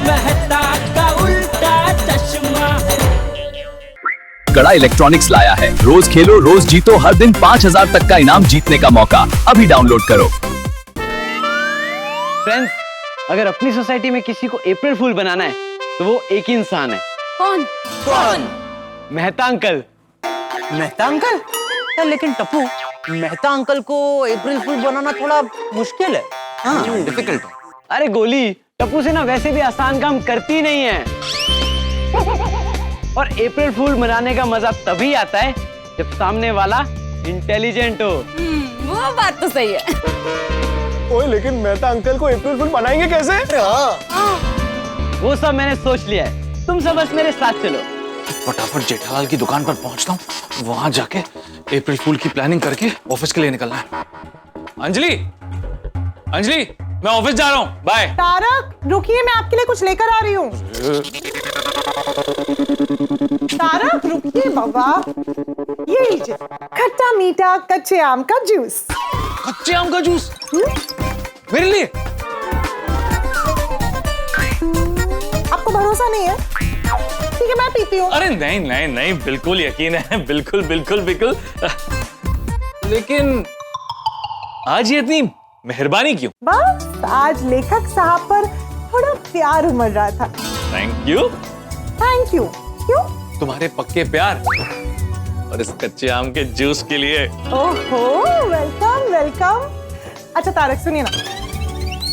मेहता का उल्टा चश्मा। कड़ा इलेक्ट्रॉनिक्स लाया है, रोज खेलो रोज जीतो, हर दिन 5,000 तक का इनाम जीतने का मौका। अभी डाउनलोड करो। फ्रेंड्स, अगर अपनी सोसाइटी में किसी को अप्रैल फूल बनाना है तो वो एक ही इंसान है। कौन? कौन? मेहता अंकल। मेहता अंकल? यार लेकिन टप्पू, मेहता अंकल को अप्रैल फूल बनाना थोड़ा मुश्किल है। हाँ, डिफिकल्ट है। अरे गोली, टप्पू से ना वैसे भी आसान काम करती नहीं है। और अप्रैल फूल मनाने का मजा तभी आता है जब सामने वाला इंटेलिजेंट हो। वो बात तो सही है। ओए लेकिन मेहता अंकल को अप्रैल फूल बनाएंगे कैसे? वो सब मैंने सोच लिया है, तुम सब बस मेरे साथ चलो। फटाफट जेठालाल की दुकान पर पहुंचता हूँ, वहां जाके अप्रैल फूल की प्लानिंग करके ऑफिस के लिए निकलना है। अंजलि, अंजलि, मैं ऑफिस जा रहा हूँ, बाय। तारक रुकिए, मैं आपके लिए कुछ लेकर आ रही हूँ। तारक रुकिए बाबा, ये लीजिए खट्टा मीठा कच्चे आम का जूस। कच्चे आम का जूस मेरे लिए? आपको भरोसा नहीं है? ठीक है, मैं पीती हूँ। अरे नहीं नहीं नहीं, बिल्कुल यकीन है, बिल्कुल बिल्कुल बिल्कुल। लेकिन आज ये इतनी मेहरबानी क्यों? बस आज लेखक साहब पर थोड़ा प्यार उमड़ रहा था। Thank you. Thank you. क्यों? तुम्हारे पक्के प्यार और इस कच्चे आम के जूस के लिए। ओहो, वेलकम वेलकम। अच्छा तारक सुनिए ना,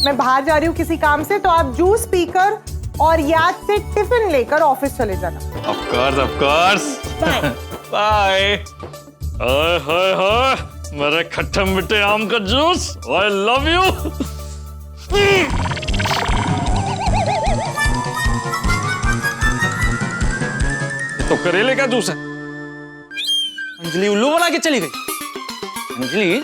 मैं बाहर जा रही हूँ किसी काम से, तो आप जूस पीकर और याद से टिफिन लेकर ऑफिस चले जाना। Of course of course. Bye. Hi hi hi, मेरे खट्टे मीठे आम का जूस, आई लव यू। तो करेले का जूस है। अंजलि उल्लू बना के चली गई। अंजलि,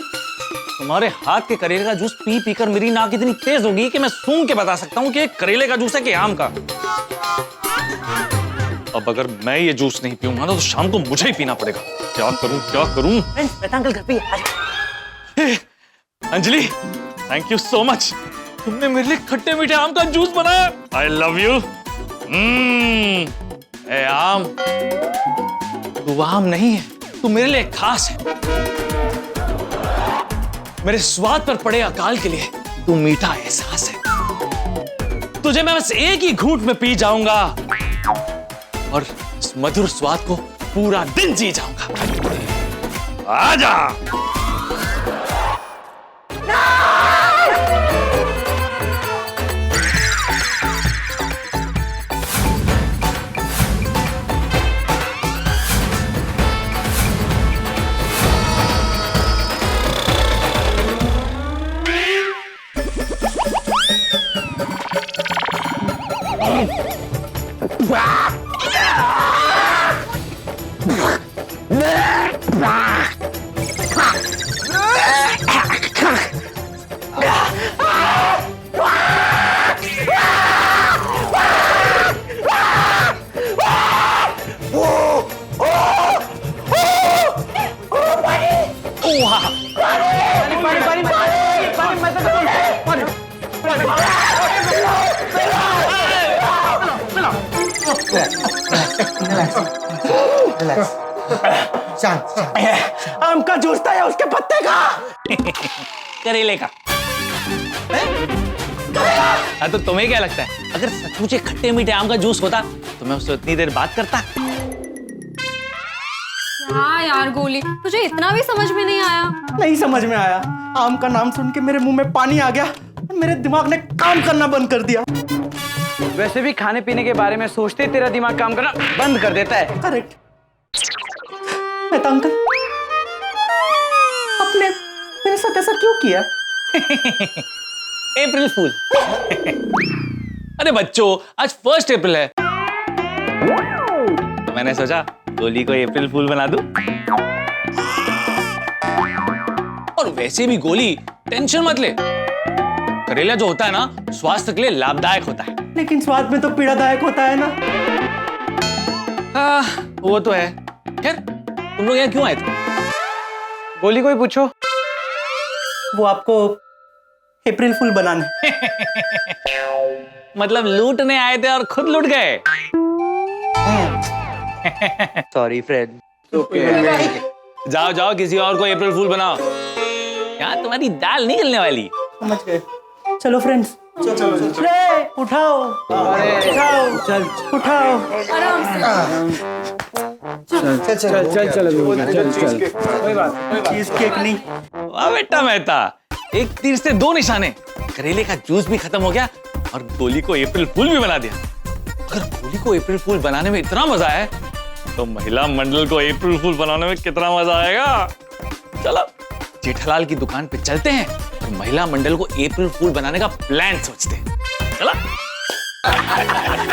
तुम्हारे हाथ के करेले का जूस पी पीकर मेरी नाक इतनी तेज होगी कि मैं सूंघ के बता सकता हूँ कि करेले का जूस है कि आम का। अब अगर मैं ये जूस नहीं पीऊंगा ना तो शाम को मुझे ही पीना पड़ेगा। क्या करूं क्या करूं? मेहता अंकल घर पे ही। Anjali, thank you so much, तुमने मेरे लिए खट्टे मीठे आम का जूस बनाया। I love you. ए आम, तू आम नहीं है, तू मेरे लिए खास है। मेरे स्वाद पर पड़े अकाल के लिए तू मीठा एहसास है। तुझे मैं बस एक ही घूंट में पी जाऊंगा और इस मधुर स्वाद को पूरा दिन जी जाऊंगा। आजा। आम का जूस था या उसके पत्ते का? करेले का। हाँ, तो तुम्हें क्या लगता है, अगर सचमुच खट्टे मीठे आम का जूस होता तो मैं उससे उतनी देर बात करता? हाँ यार गोली, तुझे इतना भी समझ में नहीं आया? नहीं समझ में आया। आम का नाम सुन के मेरे मुंह में पानी आ गया और मेरे दिमाग ने काम करना बंद कर दिया। वैसे भी खाने पीने के बारे में सोचते तेरा दिमाग काम करना बंद कर देता है। करेक्ट। मेहता अंकल, आपने मेरे साथ ऐसा क्यों किया? अप्रैल फूल। अरे बच्चों, आज 1 अप्रैल है तो मैंने सोचा गोली को अप्रैल फूल बना दूं। और वैसे भी गोली, टेंशन मत ले, करेला जो होता है ना स्वास्थ्य के लिए लाभदायक होता है। लेकिन स्वाद में तो पीड़ादायक होता है ना। वो तो है। खैर, तुम लोग यहाँ क्यों आए थे? गोली को ही पूछो। वो आपको अप्रैल फूल बनाने। मतलब लूटने आए थे और खुद लूट गए। Sorry friend. जाओ जाओ, किसी और को अप्रैल फूल बनाओ। यहाँ तुम्हारी दाल नहीं गलने वाली। समझ गए। चलो फ्रेंड्स, उठाओ, चल उठाओ। चीज केक नहीं। वाह बेटा मेहता, एक तीर से दो निशाने। करेले का जूस भी खत्म हो गया और गोली को अप्रैल फूल भी बना दिया। अगर गोली को अप्रैल फूल बनाने में इतना मजा है तो महिला मंडल को अप्रैल फूल बनाने में कितना मजा आएगा। चलो जेठालाल की दुकान पे चलते हैं और महिला मंडल को अप्रैल फूल बनाने का प्लान सोचते हैं। चलो।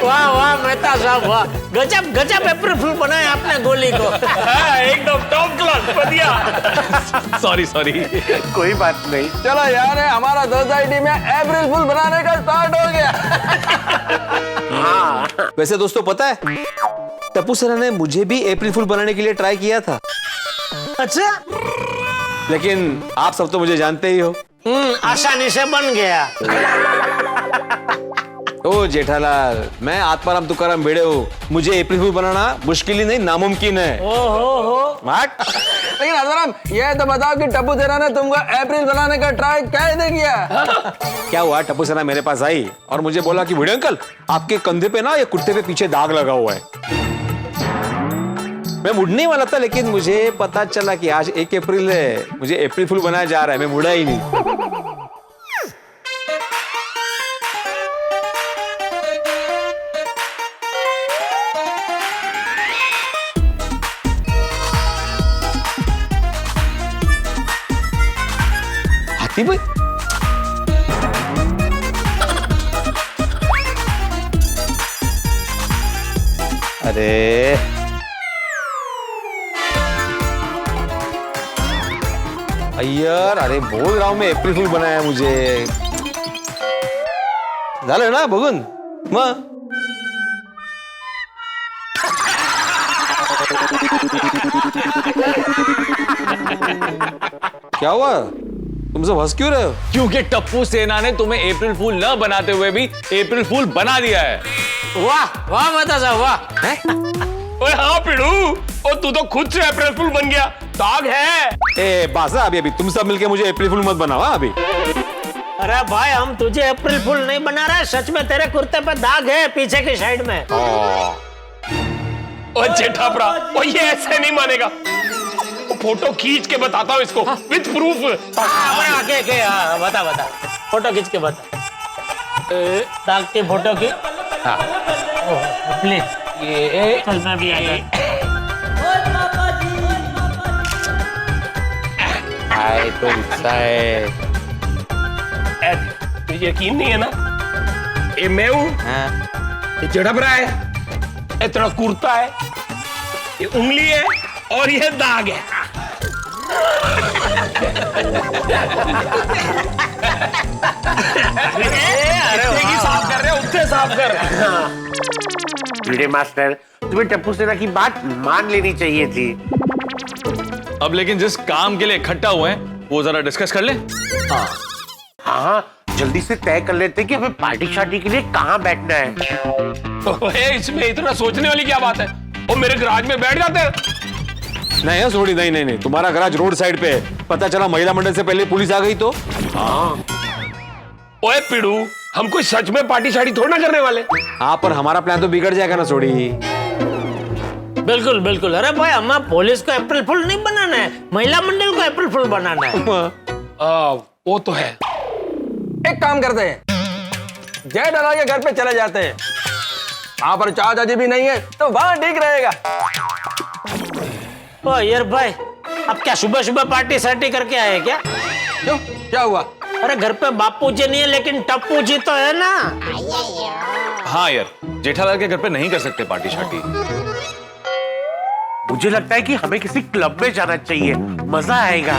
वाह वाह मेहता साहब, वाह, गजब गजब अप्रैल फूल बनाया आपने गोली को। एकदम टॉप क्लास, बढ़िया। सॉरी सॉरी, कोई बात नहीं। चलो यार, हमारा सोसाइटी में अप्रैल फूल बनाने का स्टार्ट हो गया। वैसे दोस्तों पता है, टप्पू सर ने मुझे भी अप्रैल फूल बनाने के लिए ट्राई किया था। अच्छा, लेकिन आप सब तो मुझे जानते ही हो। आसानी से बन गया। ओ जेठालाल, मैं आत्माराम तुकाराम भिड़े हूँ, मुझे अप्रैल फूल बनाना मुश्किल ही नहीं नामुमकिन है। लेकिन आसाराम, ये तो बताओ कि टप्पू सेना ने तुमको अप्रैल बनाने का ट्राई कैसे किया? क्या हुआ, टप्पू सेना मेरे पास आई और मुझे बोला कि भिड़े अंकल, आपके कंधे पे ना ये कुर्ते पे पीछे दाग लगा हुआ है। मैं मुड़ने वाला था, लेकिन मुझे पता चला कि आज 1 अप्रैल है, मुझे अप्रैल फूल बनाया जा रहा है, मैं मुड़ा ही नहीं। हाथी भाई, अरे अय्यर, अरे बोल रहा हूं मैं अप्रैल फूल बनाया मुझे। झालं ना बघून मग। क्या हुआ, तुम सब हंस क्यों रहे हो? क्योंकि टप्पू सेना ने तुम्हें अप्रैल फूल न बनाते हुए भी अप्रैल फूल बना दिया है। वाह वाह मेहता साहब, वाह। ओए हाँ पिड़ू, और तू तो खुद से अप्रैल फूल बन गया। दाग है। ए बासा, अभी तुम सब मिलके मुझे अप्रैल फूल मत बनाओ अभी। अरे भाई, हम तुझे अप्रैल फूल नहीं बना रहे, सच में तेरे कुर्ते पे दाग है पीछे की साइड में। ओए जेठापरा, ओ ये ऐसे नहीं मानेगा। फोटो खींच के बताता हूँ इसको, विद प्रूफ। बता बता, फोटो खींच के बता। दाग की फोटो की। प्लीज, ये चल मैं भी आ गया। तो गुस्सा है। तुझे यकीन नहीं है ना, ये मैं हूँ, ये जेठापरा है, ये तेरा कुर्ता है, ये उंगली है और ये दाग है। अरे साफ कर रहे हो, उससे साफ कर। भिड़े मास्टर, तुम्हें टप्पू सेना की बात मान लेनी चाहिए थी। अब लेकिन जिस काम के लिए इकट्ठा हुए हैं वो जरा डिस्कस कर ले। हाँ, जल्दी से तय कर लेते कि हमें पार्टी शार्टी के लिए कहाँ बैठना है। ओए, इसमें इतना सोचने वाली क्या बात है? वो मेरे गराज में बैठ जाते हैं। नहीं सोड़ी, नहीं, तुम्हारा गराज रोड साइड पे है। पता चला महिला मंडल से पहले पुलिस आ गई तो। ओए पिड़ू, हम कोई सच में पार्टी शार्टी थोड़ा ना करने वाले। हाँ, पर हमारा प्लान तो बिगड़ जाएगा ना सोड़ी। बिल्कुल बिल्कुल। अरे भाई, हमें पुलिस को अप्रैल फूल नहीं बनाना है, महिला मंडल को अप्रैल फूल बनाना है। वो तो है। एक काम करते हैं, जेठालाल के घर पे चले जाते हैं। वहां पर चाचा जी भी नहीं है तो वहां ठीक रहेगा। ओ यार भाई, अब क्या सुबह सुबह पार्टी सार्टी करके आए क्या? क्यों, क्या हुआ? अरे घर पे बापू जी नहीं है, लेकिन टप्पू जी तो है ना। हाँ यार, जेठालाल के घर पे नहीं कर सकते पार्टी शार्टी। मुझे लगता है कि हमें किसी क्लब में जाना चाहिए, मजा आएगा।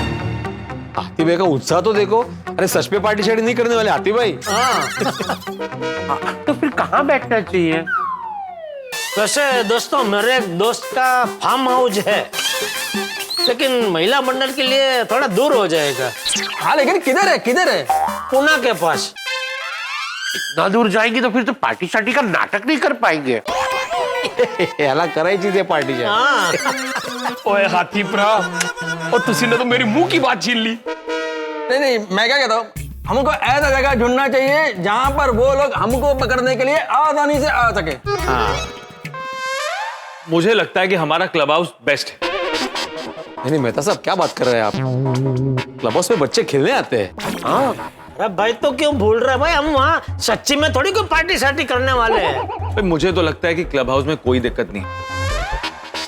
हाथी भाई का उत्साह तो देखो। अरे सच पे पार्टी शार्टी नहीं करने वाले हाथी भाई। तो फिर कहाँ बैठना चाहिए? वैसे दोस्तों, मेरे एक दोस्त का फार्म हाउस है, लेकिन महिला मंडल के लिए थोड़ा दूर हो जाएगा। हाँ, लेकिन किधर है? पुणे के पास। इतना दूर जाएंगे तो फिर तो पार्टी शार्टी का नाटक नहीं कर पाएंगे। याला करायची ते पार्टी ओए हाथी प्रा, और तुसी ने तो मेरी मुंह की बात छीन ली। नहीं नहीं, मैं क्या कहता हूँ, हमको ऐसा जगह ढूंढना चाहिए जहाँ पर वो लोग हमको पकड़ने के लिए आसानी से आ सके। मुझे लगता है कि हमारा क्लब हाउस बेस्ट है। नहीं मेहता साहब, क्या बात कर रहे हैं आप? क्लब हाउस में बच्चे खेलने आते हैं। हाँ, अरे भाई तो क्यों भूल रहे भाई, हम वहाँ सच्ची में थोड़ी कोई पार्टी शार्टी करने वाले हैं। भाई मुझे तो लगता है कि क्लब हाउस में कोई दिक्कत नहीं,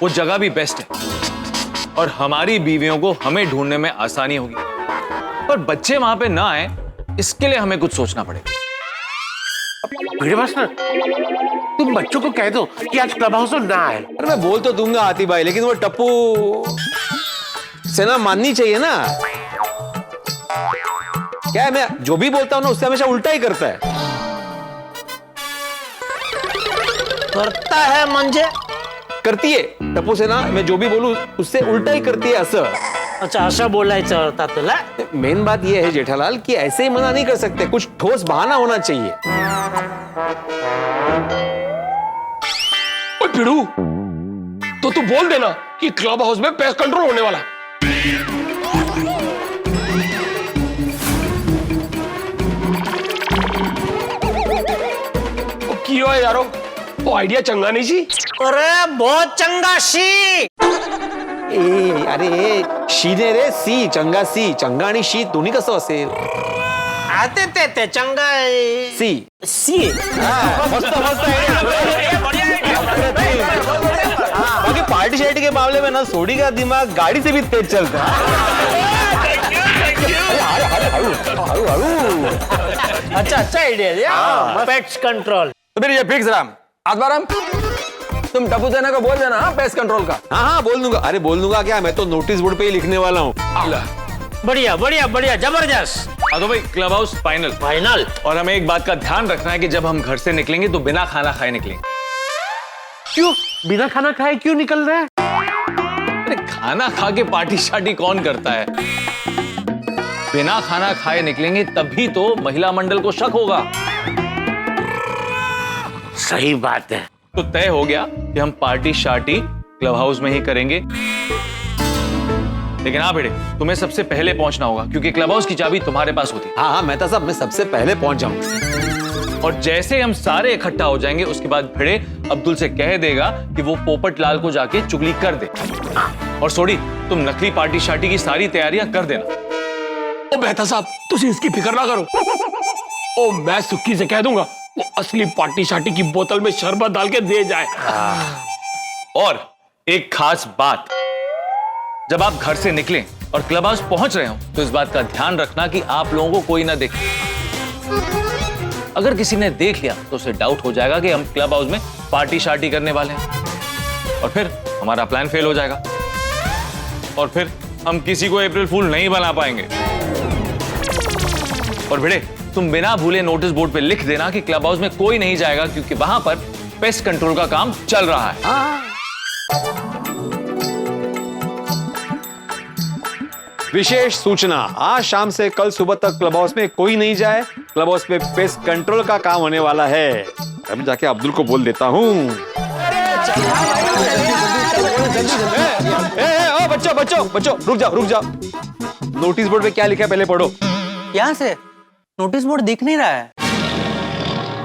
वो जगह भी बेस्ट है और हमारी बीवियों को हमें ढूंढने में आसानी होगी। पर बच्चे वहां पे ना आए, इसके लिए हमें कुछ सोचना पड़ेगा। भिड़े मास्टर, तुम बच्चों को कह दो कि आज क्लब हाउस में ना आए। अरे मैं बोल तो दूंगा हाथी भाई, लेकिन वो टप्पू से ना माननी चाहिए ना। क्या है, मैं जो भी बोलता हूं ना उससे हमेशा उल्टा ही करता है। करता है मंजे, करती है टप्पू से ना, मैं जो भी बोलूं उससे उल्टा ही करती है असर। अच्छा ऐसा बोला है चढ़ता तुला। मेन बात यह है जेठालाल कि ऐसे ही मना नहीं कर सकते, कुछ ठोस बहाना होना चाहिए। ओए पिड़ू, तो तू बोल देना कि क्लब हाउस में पेस्ट कंट्रोल होने वाला। क्यों है यारो, वो आइडिया चंगा नहीं सी? अरे बहुत चंगा शी। अरे शीने रे, सी चंगा, सी चंगा आणि शी दोन्ही कसं असेल? आते ते चंगा सी सी। मस्त बाकी पार्टी शार्टी के मामले में ना सोडी का दिमाग गाड़ी से भी तेज चलता है। अच्छा आइडिया, पेस्ट कंट्रोल। तो फिर ये फिक्स रहा। आत्माराम, तुम टप्पू सेना को बोल देना पेस्ट कंट्रोल का। हाँ बोल दूंगा। अरे बोल दूंगा क्या, मैं तो नोटिस बोर्ड पे ही लिखने वाला हूँ। बढ़िया बढ़िया बढ़िया, जबरदस्त। हाँ तो भाई क्लब हाउस फाइनल। फाइनल। और हमें एक बात का ध्यान रखना है कि जब हम घर से निकलेंगे तो बिना खाना खाए निकलेंगे। क्यों बिना खाना खाए क्यों निकल रहे हैं? अरे खाना खा के पार्टी शार्टी कौन करता है? बिना खाना खाए निकलेंगे तभी तो महिला मंडल को शक होगा। सही बात है। तो तय हो गया कि हम पार्टी शार्टी क्लब हाउस में ही करेंगे। लेकिन हाँ बेटे, तुम्हें सबसे पहले पहुंचना होगा क्योंकि क्लब हाउस की चाबी तुम्हारे पास होती है। हाँ मेहता साहब, मैं सबसे पहले पहुंच जाऊंगा। और जैसे हम सारे इकट्ठा हो जाएंगे उसके बाद भिड़े अब्दुल से कह देगा कि वो पोपट लाल को जाके चुगली कर दे। और सोडी, तुम नकली पार्टी शार्टी की सारी तैयारियां कर देना। ओ मेहता साहब, तुसी इसकी फिक्र ना करो। ओ मैं सुक्की से कह दूंगा वो असली पार्टी शार्टी की बोतल में शरबत डाल के दे जाए। और एक खास बात, जब आप घर से निकलें और क्लब हाउस पहुंच रहे हो तो इस बात का ध्यान रखना कि आप लोगों को कोई ना देखे। अगर किसी ने देख लिया तो उसे डाउट हो जाएगा कि हम क्लब हाउस में पार्टी शार्टी करने वाले हैं और फिर हमारा प्लान फेल हो जाएगा और फिर हम किसी को अप्रैल फूल नहीं बना पाएंगे। और भिड़े, तुम बिना भूले नोटिस बोर्ड पे लिख देना कि क्लब हाउस में कोई नहीं जाएगा क्योंकि वहां पर पेस्ट कंट्रोल का काम चल रहा है। विशेष सूचना, आज शाम से कल सुबह तक क्लब हाउस में कोई नहीं जाए। क्लब हाउस में पेस्ट कंट्रोल का काम होने वाला है। अभी जाके अब्दुल को बोल देता हूँ। बच्चों बच्चों बच्चों, रुक जाओ। नोटिस बोर्ड पे क्या लिखा है पहले पढ़ो। यहाँ से नोटिस बोर्ड दिख नहीं रहा है।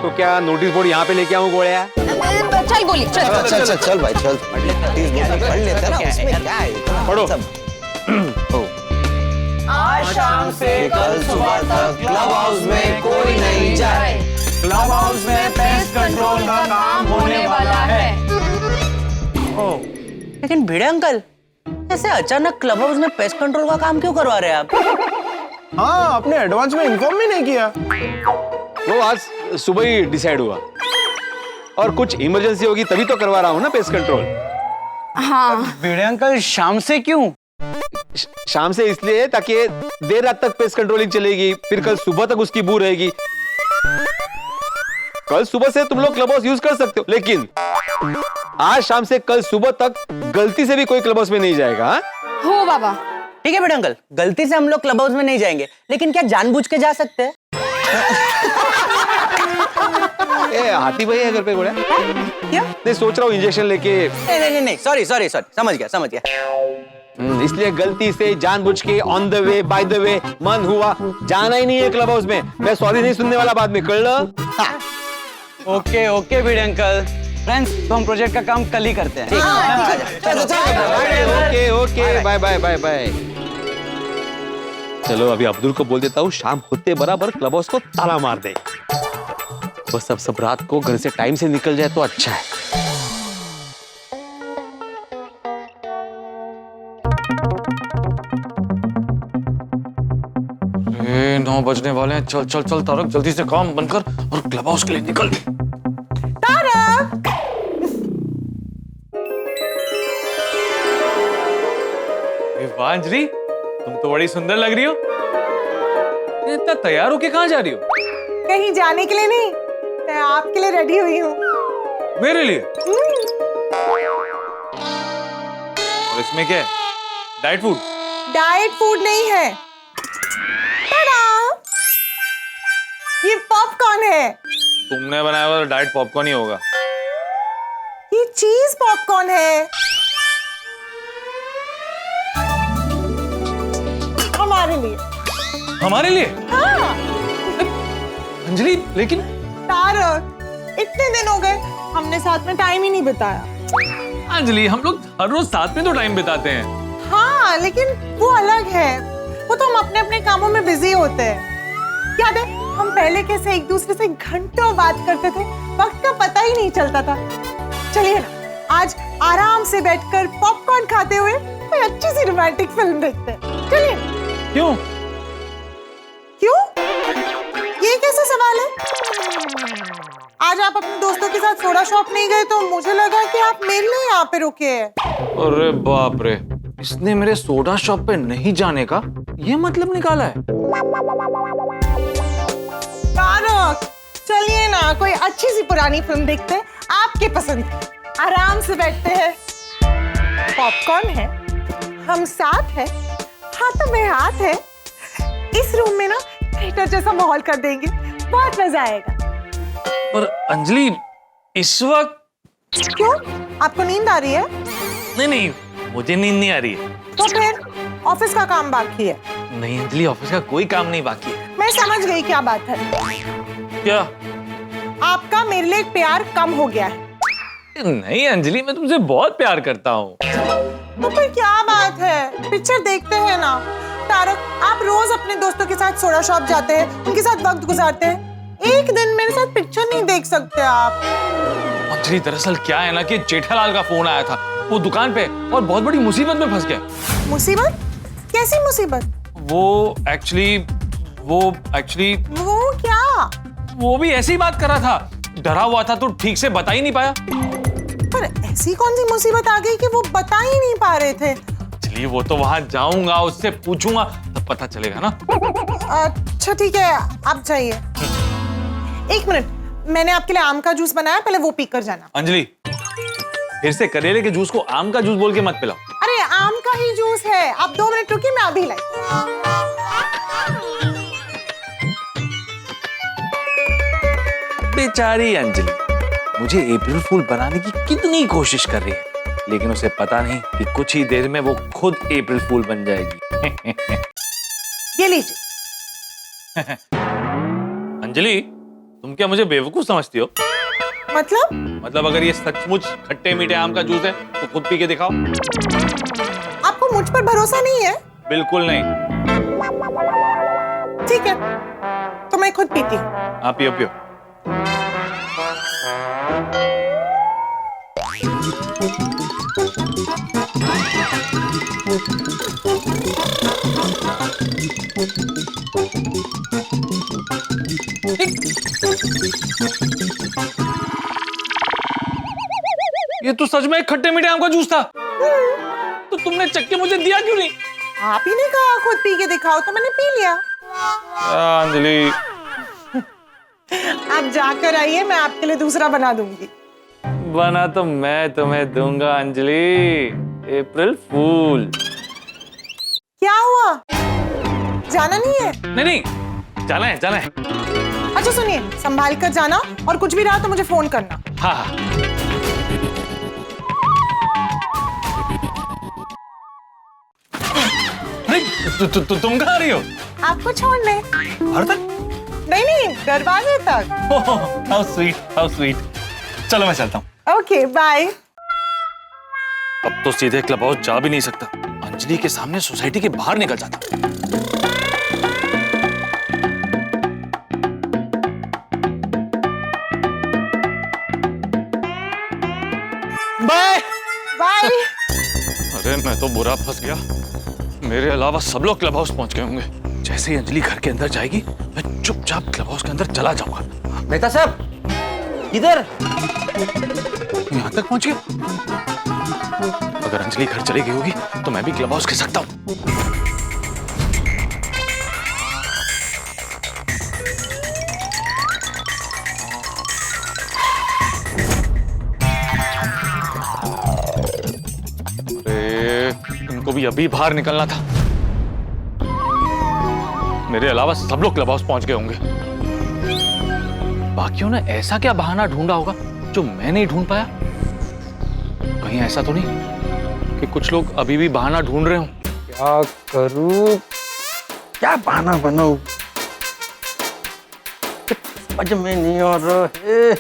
तो क्या नोटिस बोर्ड यहाँ पे लेके आऊँ गोळ्या? चल गोली चल। चल भाई चल, पढ़ लेते ना, उसमें क्या है? पढ़ो। आज शाम से कल सुबह तक क्लब हाउस में कोई नहीं जाए। क्लब हाउस में पेस्ट कंट्रोल का काम होने वाला है। लेकिन भिड़े अंकल, ऐसे अचानक क्लब हाउस में पेस्ट कंट्रोल का काम क्यों करवा रहे हैं आप? हाँ, आपने एडवांस में इन्फॉर्म भी नहीं किया। वो आज सुबह ही डिसाइड हुआ और कुछ इमरजेंसी होगी तभी तो करवा रहा हूँ ना पेस्ट कंट्रोल। हाँ भिड़े अंकल, शाम से क्यों? शाम से इसलिए ताकि देर रात तक पेस्ट कंट्रोलिंग चलेगी, फिर कल सुबह तक उसकी बू रहेगी। कल सुबह से तुम लोग क्लब हाउस यूज कर सकते हो, लेकिन आज शाम से कल सुबह तक गलती से भी कोई क्लब हाउस में नहीं जाएगा। हो बाबा। ठीक है भिड़े अंकल, गलती से हम लोग क्लब हाउस में नहीं जाएंगे, लेकिन क्या जानबूझ के जा सकते हैं? ए हाथी भाई है घर पे घोड़ा? क्या? नहीं सोच रहा हूँ इंजेक्शन लेके। नहीं सॉरी समझ गया। इसलिए गलती से जानबूझ के on the way by the way मन हुआ जाना ही नहीं है क्लब हाउस में। मैं सॉरी नहीं सुनने वाला बाद में, कर लो। Okay Bhide uncle. फ्रेंड्स, तो हम प्रोजेक्ट का काम कल ही करते हैं। Okay bye bye. चलो अभी अब्दुल को बोल देता हूँ शाम होते बराबर क्लब हाउस को ताला मार दे। बस अब सब रात को घर से टाइम से निकल जाए तो अच्छा है। 9 बजने वाले हैं। चल तारक, जल्दी से काम बंद कर और क्लब हाउस के लिए निकल। तारक! वाह अंजलि, तुम तो बड़ी सुंदर लग रही हो। इतना तैयार होके कहाँ जा रही हो? कहीं जाने के लिए नहीं, मैं आपके लिए रेडी हुई हूँ। मेरे लिए? और इसमें क्या है? Diet food? डाइट फूड नहीं है, ये पॉपकॉर्न है। तुमने बनाया हुआ डाइट पॉपकॉर्न ही होगा। ये चीज पॉपकॉर्न है, हमारे लिए। हमारे लिए? हाँ। अंजलि लेकिन तारक, इतने दिन हो गए हमने साथ में टाइम ही नहीं बिताया। अंजलि, हम लोग हर रोज साथ में तो टाइम बिताते हैं। हाँ, लेकिन वो अलग है। वो तो हम अपने अपने कामों में बिजी होते हैं। याद है हम पहले कैसे एक दूसरे से घंटों बात करते थे, वक्त का पता ही नहीं चलता था। चलिए ना, आज आराम से बैठकर पॉपकॉर्न खाते हुए कोई अच्छी सी रोमांटिक फिल्म देखते हैं। चलिए। क्यों? ये कैसा सवाल है? आज आप अपने दोस्तों के साथ सोडा शॉप नहीं गए तो मुझे लगा कि आप मेरे लिए यहाँ पे रुके हैं। अरे बाप रे, इसने मेरे सोडा शॉप पे नहीं जाने का ये मतलब निकाला है। तारक, चलिए ना, कोई अच्छी सी पुरानी फिल्म देखते हैं, आपके पसंद की। आराम से बैठते हैं, पॉपकॉर्न है, हम साथ हैं, हाथों में हाथ है। इस रूम में ना थिएटर जैसा माहौल कर देंगे, बहुत मजा आएगा। पर अंजलि, इस वक्त क्यों? आपको नींद आ रही है? नहीं, मुझे नींद नहीं आ रही है। तो फिर ऑफिस का काम बाकी है? नहीं अंजलि, ऑफिस का कोई काम नहीं बाकी है। मैं समझ गई क्या बात है। क्या? आपका मेरे लिए प्यार कम हो गया है। नहीं अंजलि, मैं तुमसे बहुत प्यार करता हूँ। तो फिर क्या बात है, पिक्चर देखते हैं ना। तारक, आप रोज अपने दोस्तों के साथ सोडा शॉप जाते हैं, उनके साथ वक्त गुजारते हैं, एक दिन मेरे साथ पिक्चर नहीं देख सकते आप? अंजलि, दरअसल क्या है ना कि जेठालाल का फोन आया था, वो दुकान पे, और बहुत बड़ी मुसीबत में फंस गया। मुसीबत? कैसी मुसीबत? वो एक्चुअली वो क्या? वो भी ऐसी बात कर रहा था, डरा हुआ था तो ठीक से बता ही नहीं पाया। पर ऐसी कौन सी मुसीबत आ गई कि वो बता ही नहीं पा रहे थे? चलिए, वो तो वहां जाऊंगा, उससे पूछूंगा, तब पता चलेगा ना। अच्छा ठीक है, आप जाइए। एक मिनट, मैंने आपके लिए आम का जूस बनाया, पहले वो पीकर जाना। अंजलि, फिर से करेले के जूस को आम का जूस बोल के मत पिलाओ। अरे आम का ही जूस है, आप 2 मिनट रुकिए, मैं अभी लाई। बेचारी अंजलि, मुझे अप्रैल फूल बनाने की कितनी कोशिश कर रही है, लेकिन उसे पता नहीं कि कुछ ही देर में वो खुद अप्रैल फूल बन जाएगी। ये लीजिए। अंजलि, तुम क्या मुझे बेवकूफ समझती हो? मतलब अगर ये सचमुच खट्टे मीठे आम का जूस है तो खुद पी के दिखाओ। आपको मुझ पर भरोसा नहीं है? बिल्कुल नहीं। ठीक है, तो मैं खुद पीती हूँ। हाँ, पियो पियो। ये तो सच में खट्टे मीठे आम का जूस था। तो तुमने चक्के मुझे दिया क्यों नहीं? आप ही ने कहा खुद पी के दिखाओ, तो मैंने पी लिया। अंजलि, आप जाकर आइए, मैं आपके लिए दूसरा बना दूंगी। बना तो मैं तुम्हें दूंगा अंजलि, अप्रैल फूल। क्या हुआ? जाना नहीं है? नहीं, जाना है। अच्छा सुनिए, संभाल कर जाना और कुछ भी रहा तो मुझे फोन करना। हाँ हाँ। तुम कहाँ आ रही हो? आपको छोड़ने। घर तक? नहीं, दरवाजे तक। How sweet, how sweet. चलो मैं चलता हूँ। Okay bye. अब तो सीधे क्लब हाउस जा भी नहीं सकता, अंजलि के सामने सोसाइटी के बाहर निकल जाता। Bye bye. अरे मैं तो बुरा फंस गया, मेरे अलावा सब लोग क्लब हाउस पहुंच गए होंगे। जैसे ही अंजलि घर के अंदर जाएगी मैं चुपचाप क्लब हाउस के अंदर चला जाऊंगा। मेहता साहब, इधर। यहां तक पहुंच गया। अगर अंजलि घर चली गई होगी तो मैं भी क्लब हाउस खिसक सकता हूं। अरे इनको भी अभी बाहर निकलना था। मेरे अलावा सब लोग क्लब हाउस पहुंच गए होंगे। बाकियों ने ऐसा क्या बहाना ढूंढा होगा जो मैं नहीं ढूंढ पाया? कहीं ऐसा तो नहीं कि कुछ लोग अभी भी बहाना ढूंढ रहे हो? क्या करूं, क्या बहाना बनाऊं, समझ में नहीं आ रहा है।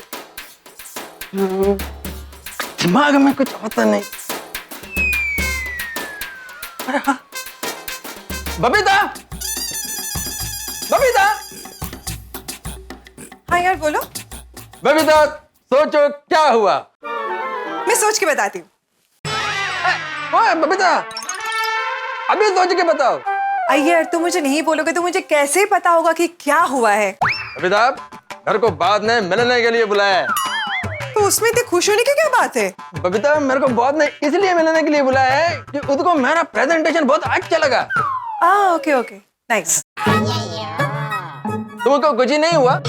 दिमाग में कुछ होता नहीं। अरे हाँ, बबीता, बबीता। हाँ यार बोलो। बबीता, सोचो क्या हुआ। मैं सोच के बताती हूँ। ओए बबीता, अभी सोच के बताओ। अय्यर, तुम मुझे नहीं बोलोगे तो मुझे कैसे पता होगा कि क्या हुआ है? बबीता, घर को बाद में मिलने के लिए बुलाया है। तो उसमें इतनी खुश होने की क्या बात है? बबीता, मेरे को बहुत ने इसलिए मिलने के लिए बुलाया है कि उसको मेरा प्रेजेंटेशन बहुत अच्छा लगा। Okay okay, nice. तुमको कुछ ही नहीं हुआ?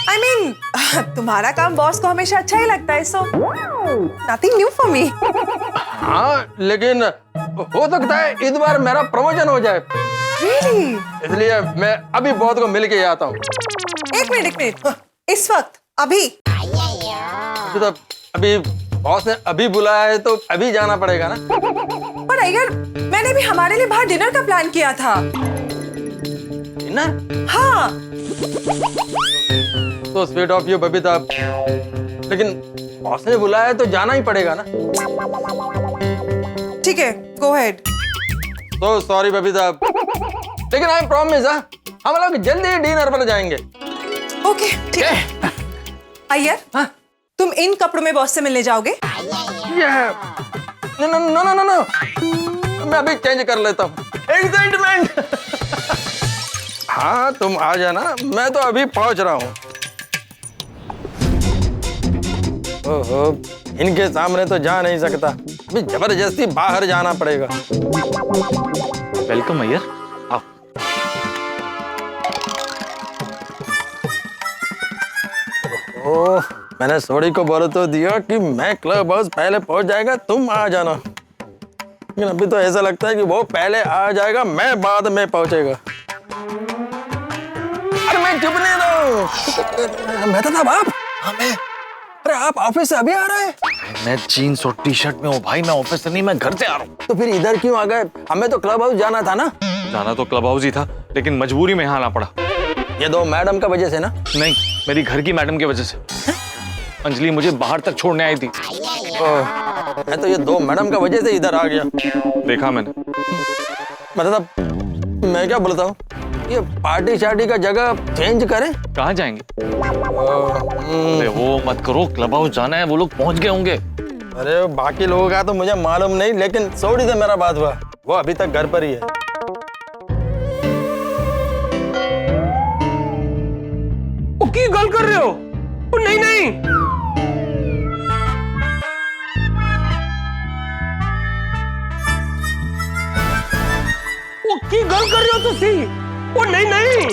I mean, तुम्हारा काम बॉस को हमेशा अच्छा ही लगता है, so nothing new for me। हाँ, लेकिन हो सकता है इस बार मेरा प्रमोशन हो जाए। Really? इसलिए मैं अभी बॉस को मिल के आता हूँ। एक मिनट, इस वक्त, अभी? तो अभी बॉस ने अभी बुलाया है तो अभी जाना पड़ेगा ना। पर अय्यर, मैंने भी हमारे लिए बाहर डिनर का प्लान किया था। डिनर? हाँ। तो स्वीट ऑफ यू बबीता, लेकिन बॉस ने बुलाया है तो जाना ही पड़ेगा ना। ठीक है, गो अहेड। तो सॉरी बबीता, लेकिन आई प्रॉमिस हम लोग जल्दी डिनर पर जाएंगे। ओके, ठीक है। अय्यर, हाँ? तुम इन कपड़ों में बॉस से मिलने जाओगे? No no no no no, मैं अभी चेंज कर लेता हूँ। एक्साइटमेंट। हाँ, तुम आ जाना, मैं तो अभी पहुंच रहा हूँ। ओहो, इनके सामने तो जा नहीं सकता, अभी जबरदस्ती बाहर जाना पड़ेगा। वेलकम अय्यर, आओ। ओह, मैंने सोडी को बोल तो दिया कि मैं क्लब हाउस पहले पहुंच जाएगा, तुम आ जाना। लेकिन अभी तो ऐसा लगता है कि वो पहले आ जाएगा, मैं बाद में पहुंचेगा। अरे मैं चुप नहीं रहा। मैं तो आप? हाँ मैं। अरे आप ऑफिस से अभी आ रहे हैं? मैं जीन्स और टी शर्ट में हूँ भाई, मैं ऑफिस से नहीं, मैं घर से आ रहा हूँ। तो फिर इधर क्यों आ गए? हमें तो क्लब हाउस जाना था ना। जाना तो क्लब हाउस ही था, लेकिन मजबूरी में यहाँ आना पड़ा। ये दो मैडम का वजह से ना? नहीं, मेरी घर की मैडम की वजह से। अंजलि मुझे बाहर तक छोड़ने आई थी। मैं तो ये दो मैडम का वजह से इधर आ गया। देखा मैंने। मतलब मैं क्या बोलता हूँ, ये पार्टी शार्टी का जगह चेंज करें? कहाँ जाएंगे? अरे वो मत करो, क्लब हाउस जाना है, वो लोग पहुंच गए होंगे। अरे बाकी लोगों का तो मुझे मालूम नहीं, लेकिन सोडी से मेरा बात हुआ, वो अभी तक घर पर ही है। की गल कर रहे हो? नहीं नहीं, वो की गल कर रहे हो तुसी? वो नहीं नहीं,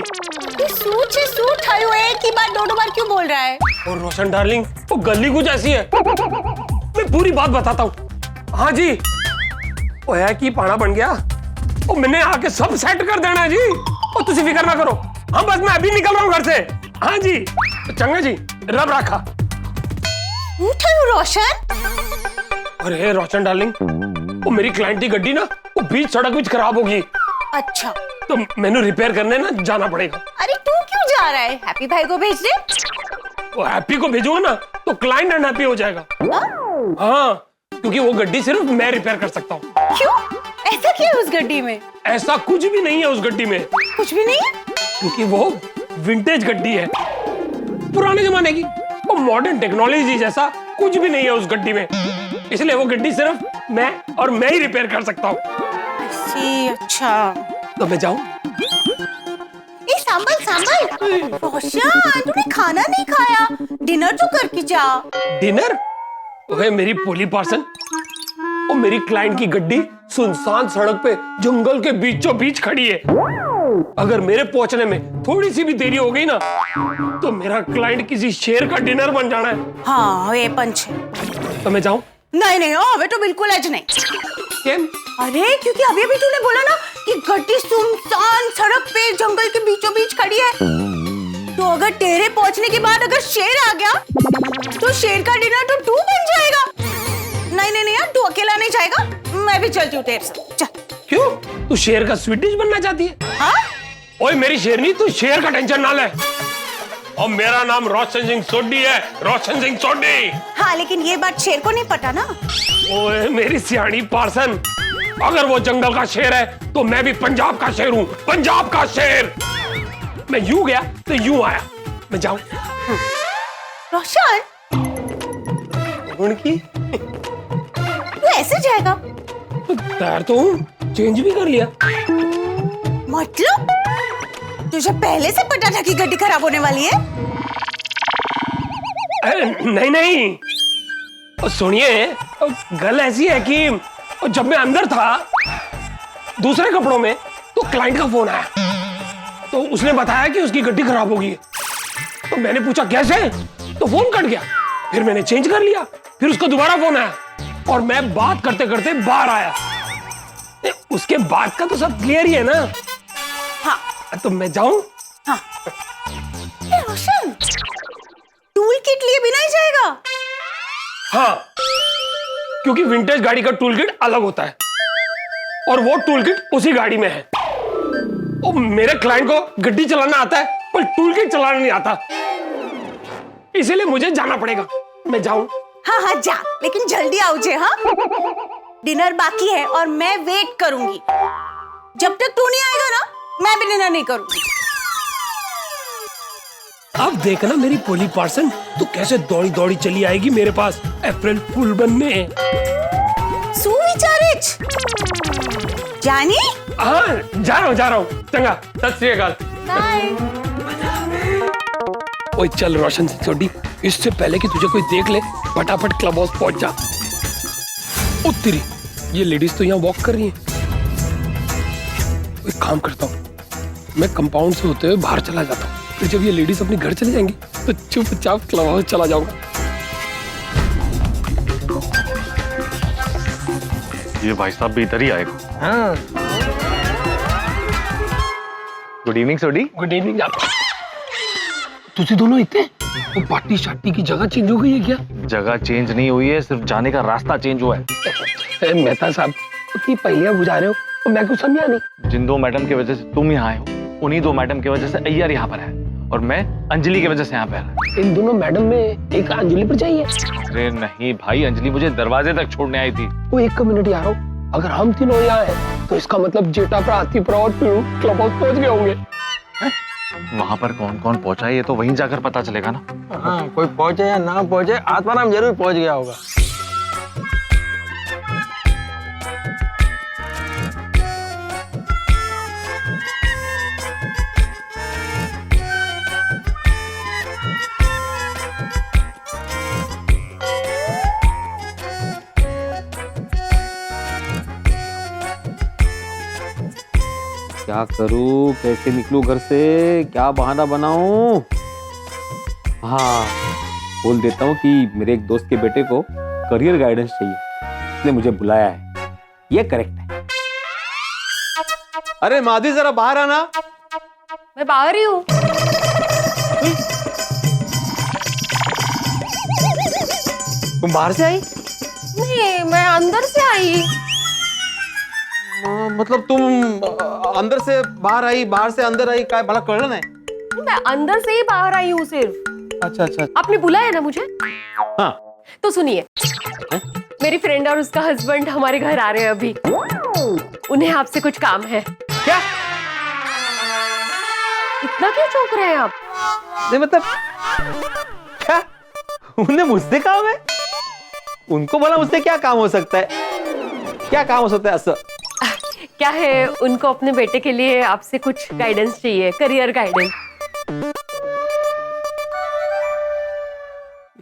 सूट से सूट आयो, एक ही बार दो बार क्यों बोल रहा है? और रोशन डार्लिंग, वो गली कुछ ऐसी है, मैं पूरी बात बताता हूँ। हाँ जी, वो है कि पाना बन गया, वो मैंने आके सब सेट कर देना है जी, और तुसी फिक्र ना करो। हाँ बस मैं अभी निकल रहा हूँ घर से। हाँ जी चंगा जी रब रखा। उठो रोशन। अरे रोशन डार्लिंग, वो मेरी क्लाइंट की गड्डी ना वो बीच सड़क में खराब होगी, अच्छा तो मैंने रिपेयर करने ना जाना पड़ेगा। अरे तू क्यों जा रहा है? हैप्पी भाई को भेज दे। वो हैप्पी को भेजूंगा ना तो क्लाइंट अनहैप्पी हो जाएगा। हाँ क्योंकि वो गड्डी सिर्फ मैं रिपेयर कर सकता हूँ। क्यों? ऐसा क्या है उस गड्डी में? ऐसा कुछ भी नहीं है उस गड्डी में। कुछ भी नहीं? क्योंकि वो विंटेज गड्डी है, पुराने जमाने की। वो मॉडर्न टेक्नोलॉजी जैसा कुछ भी नहीं है उस गड्डी में, इसलिए वो गड्डी सिर्फ मैं और मैं ही रिपेयर कर सकता हूँ। अच्छा तो मैं जाऊँ? सांभल सांभल। रोशन तूने खाना नहीं खाया, डिनर तो करके जा। डिनर? ओए मेरी पोली पार्सन, वो मेरी क्लाइंट की गड्डी सुनसान सड़क पे जंगल के बीचों बीच खड़ी है। अगर मेरे पहुंचने में थोड़ी सी भी देरी हो गई ना तो मेरा क्लाइंट किसी शेर का डिनर बन जाना है। हाँ ये पंच। तो मैं जाऊं? नहीं नहीं अबे तो बिल्कुल आज नहीं। क्यों? अरे क्योंकि अभी अभी तूने बोला ना कि गड्डी सुनसान सड़क पे जंगल के बीचों बीच खड़ी है, तो अगर तेरे पहुंचने के बाद अगर शेर आ गया तो शेर का डिनर तो तू बन जाएगा। नहीं नहीं नहीं यार, तू अकेला नहीं जाएगा, मैं भी चलती हूँ तेरे साथ। चल। क्यों? तू शेर का स्वीट डिश बनना चाहती है? हाँ? ओए मेरी शेरनी, तू शेर का टेंशन ना ले। और मेरा नाम रोशन सिंह सोडी है, रोशन सिंह सोडी। हाँ लेकिन ये बात शेर को नहीं पता ना। ओए मेरी सियाणी पार्सन, अगर वो जंगल का शेर है तो मैं भी पंजाब का शेर हूँ, पंजाब का शेर। मैं यूं गया तो यूं आया। मैं जाऊं? रोशन उनकी तू ऐसे जाएगा? तो तैयार तो हूँ, चेंज भी कर लिया। मतलब तुझे पहले से पता था कि गड्डी खराब होने वाली है? नहीं नहीं, सुनिए, गल ऐसी है कि जब मैं अंदर था दूसरे कपड़ों में तो क्लाइंट का फोन आया, तो उसने बताया कि उसकी गड्डी खराब होगी। तो मैंने पूछा कैसे, तो फोन कट गया। फिर मैंने चेंज कर लिया, फिर उसका दोबारा फोन आया और मैं बात करते करते बाहर आया। उसके बाद का तो सब क्लियर ही है ना? हाँ। तो मैं जाऊं? हाँ। रोशन टूल किट लिए बिना ही जाएगा? हाँ, क्योंकि विंटेज गाड़ी का टूल किट अलग होता है और वो टूल किट उसी गाड़ी में है। और मेरे क्लाइंट को गड्डी चलाना आता है पर टूल किट चलाना नहीं आता, इसीलिए मुझे जाना पड़ेगा। मैं जाऊं? हाँ हाँ जा, लेकिन जल्दी आओ जे। हाँ डिनर बाकी है और मैं वेट करूंगी। जब तक तू नहीं आएगा ना मैं भी डिनर नहीं करूंगी। अब देखना मेरी पोली पार्सन, तू कैसे दौड़ी दौड़ी चली आएगी मेरे पास अप्रैल फूल बनने। सुविचारिच जानी? हाँ जा रहा हूँ। चंगा, सत श्री अकाल। ओए चल रोशन सिंह सोडी, इससे पहले कि तुझे कोई देख ले फटाफट क्लब हाउस पहुंच जा। ओ तेरी, ये लेडीज तो यहाँ वॉक कर रही हैं। एक काम करता हूँ, मैं कंपाउंड से होते हुए बाहर चला जाता हूँ, फिर जब ये लेडीज अपने घर चले जाएंगी तो चुपचाप क्लब हाउस चला जाऊंगा। ये भाई साहब भी इधर ही आएगा। हाँ। Good evening Sodhi. Good evening. तुझे दोनों इतने वो पार्टी शार्टी की जगह चेंज हो गई है क्या? जगह चेंज नहीं हुई है, सिर्फ जाने का रास्ता चेंज हुआ है। मेहता साहब की पहलियां बुझा रहे हो तो मैं कुछ समझा नहीं। जिन दो मैडम की वजह से तुम यहाँ आए हो, उन्हीं दो मैडम की वजह से अय्यर यहाँ पर है और मैं अंजलि की वजह से यहाँ पे है। इन दोनों मैडम में एक अंजलि पर चाहिए। अरे नहीं भाई, अंजलि मुझे दरवाजे तक छोड़ने आई थी। वो एक मिनट यार, अगर हम तीनों यहाँ हैं तो इसका मतलब जेठा पर आती पर और क्लब हाउस पहुंच गए होंगे। वहाँ पर कौन कौन पहुंचा है ये तो वहीं जाकर पता चलेगा ना। हाँ, कोई पहुंचे या ना पहुंचे, आत्माराम जरूर पहुंच गया होगा। क्या करूं, कैसे निकलूं घर से, क्या बहाना बनाऊं? हाँ, बोल देता हूँ कि मेरे एक दोस्त के बेटे को करियर गाइडेंस चाहिए, इसलिए मुझे बुलाया है। ये करेक्ट है। अरे मादी जरा बाहर आना। मैं बाहर ही हूँ। तुम बाहर से आई? नहीं, मैं अंदर से आई। मतलब तुम अंदर से बाहर आई, बाहर से अंदर आई, काय बड़ा कळलं नाही। मैं अंदर से ही बाहर आई हूँ सिर्फ। अच्छा अच्छा। आपने बुलाया ना मुझे? हाँ। तो सुनिए, मेरी फ्रेंड और उसका हस्बैंड हमारे घर आ रहे हैं अभी। उन्हें आपसे कुछ काम है। क्या? इतना क्यों चौंक रहे हैं आप? नहीं मतलब क्या? उन्हें मुझसे काम है? उनको बोला मुझसे क्या काम हो सकता है? क्या काम हो सकता है ऐसा? क्या है, उनको अपने बेटे के लिए आपसे कुछ गाइडेंस चाहिए, करियर गाइडेंस।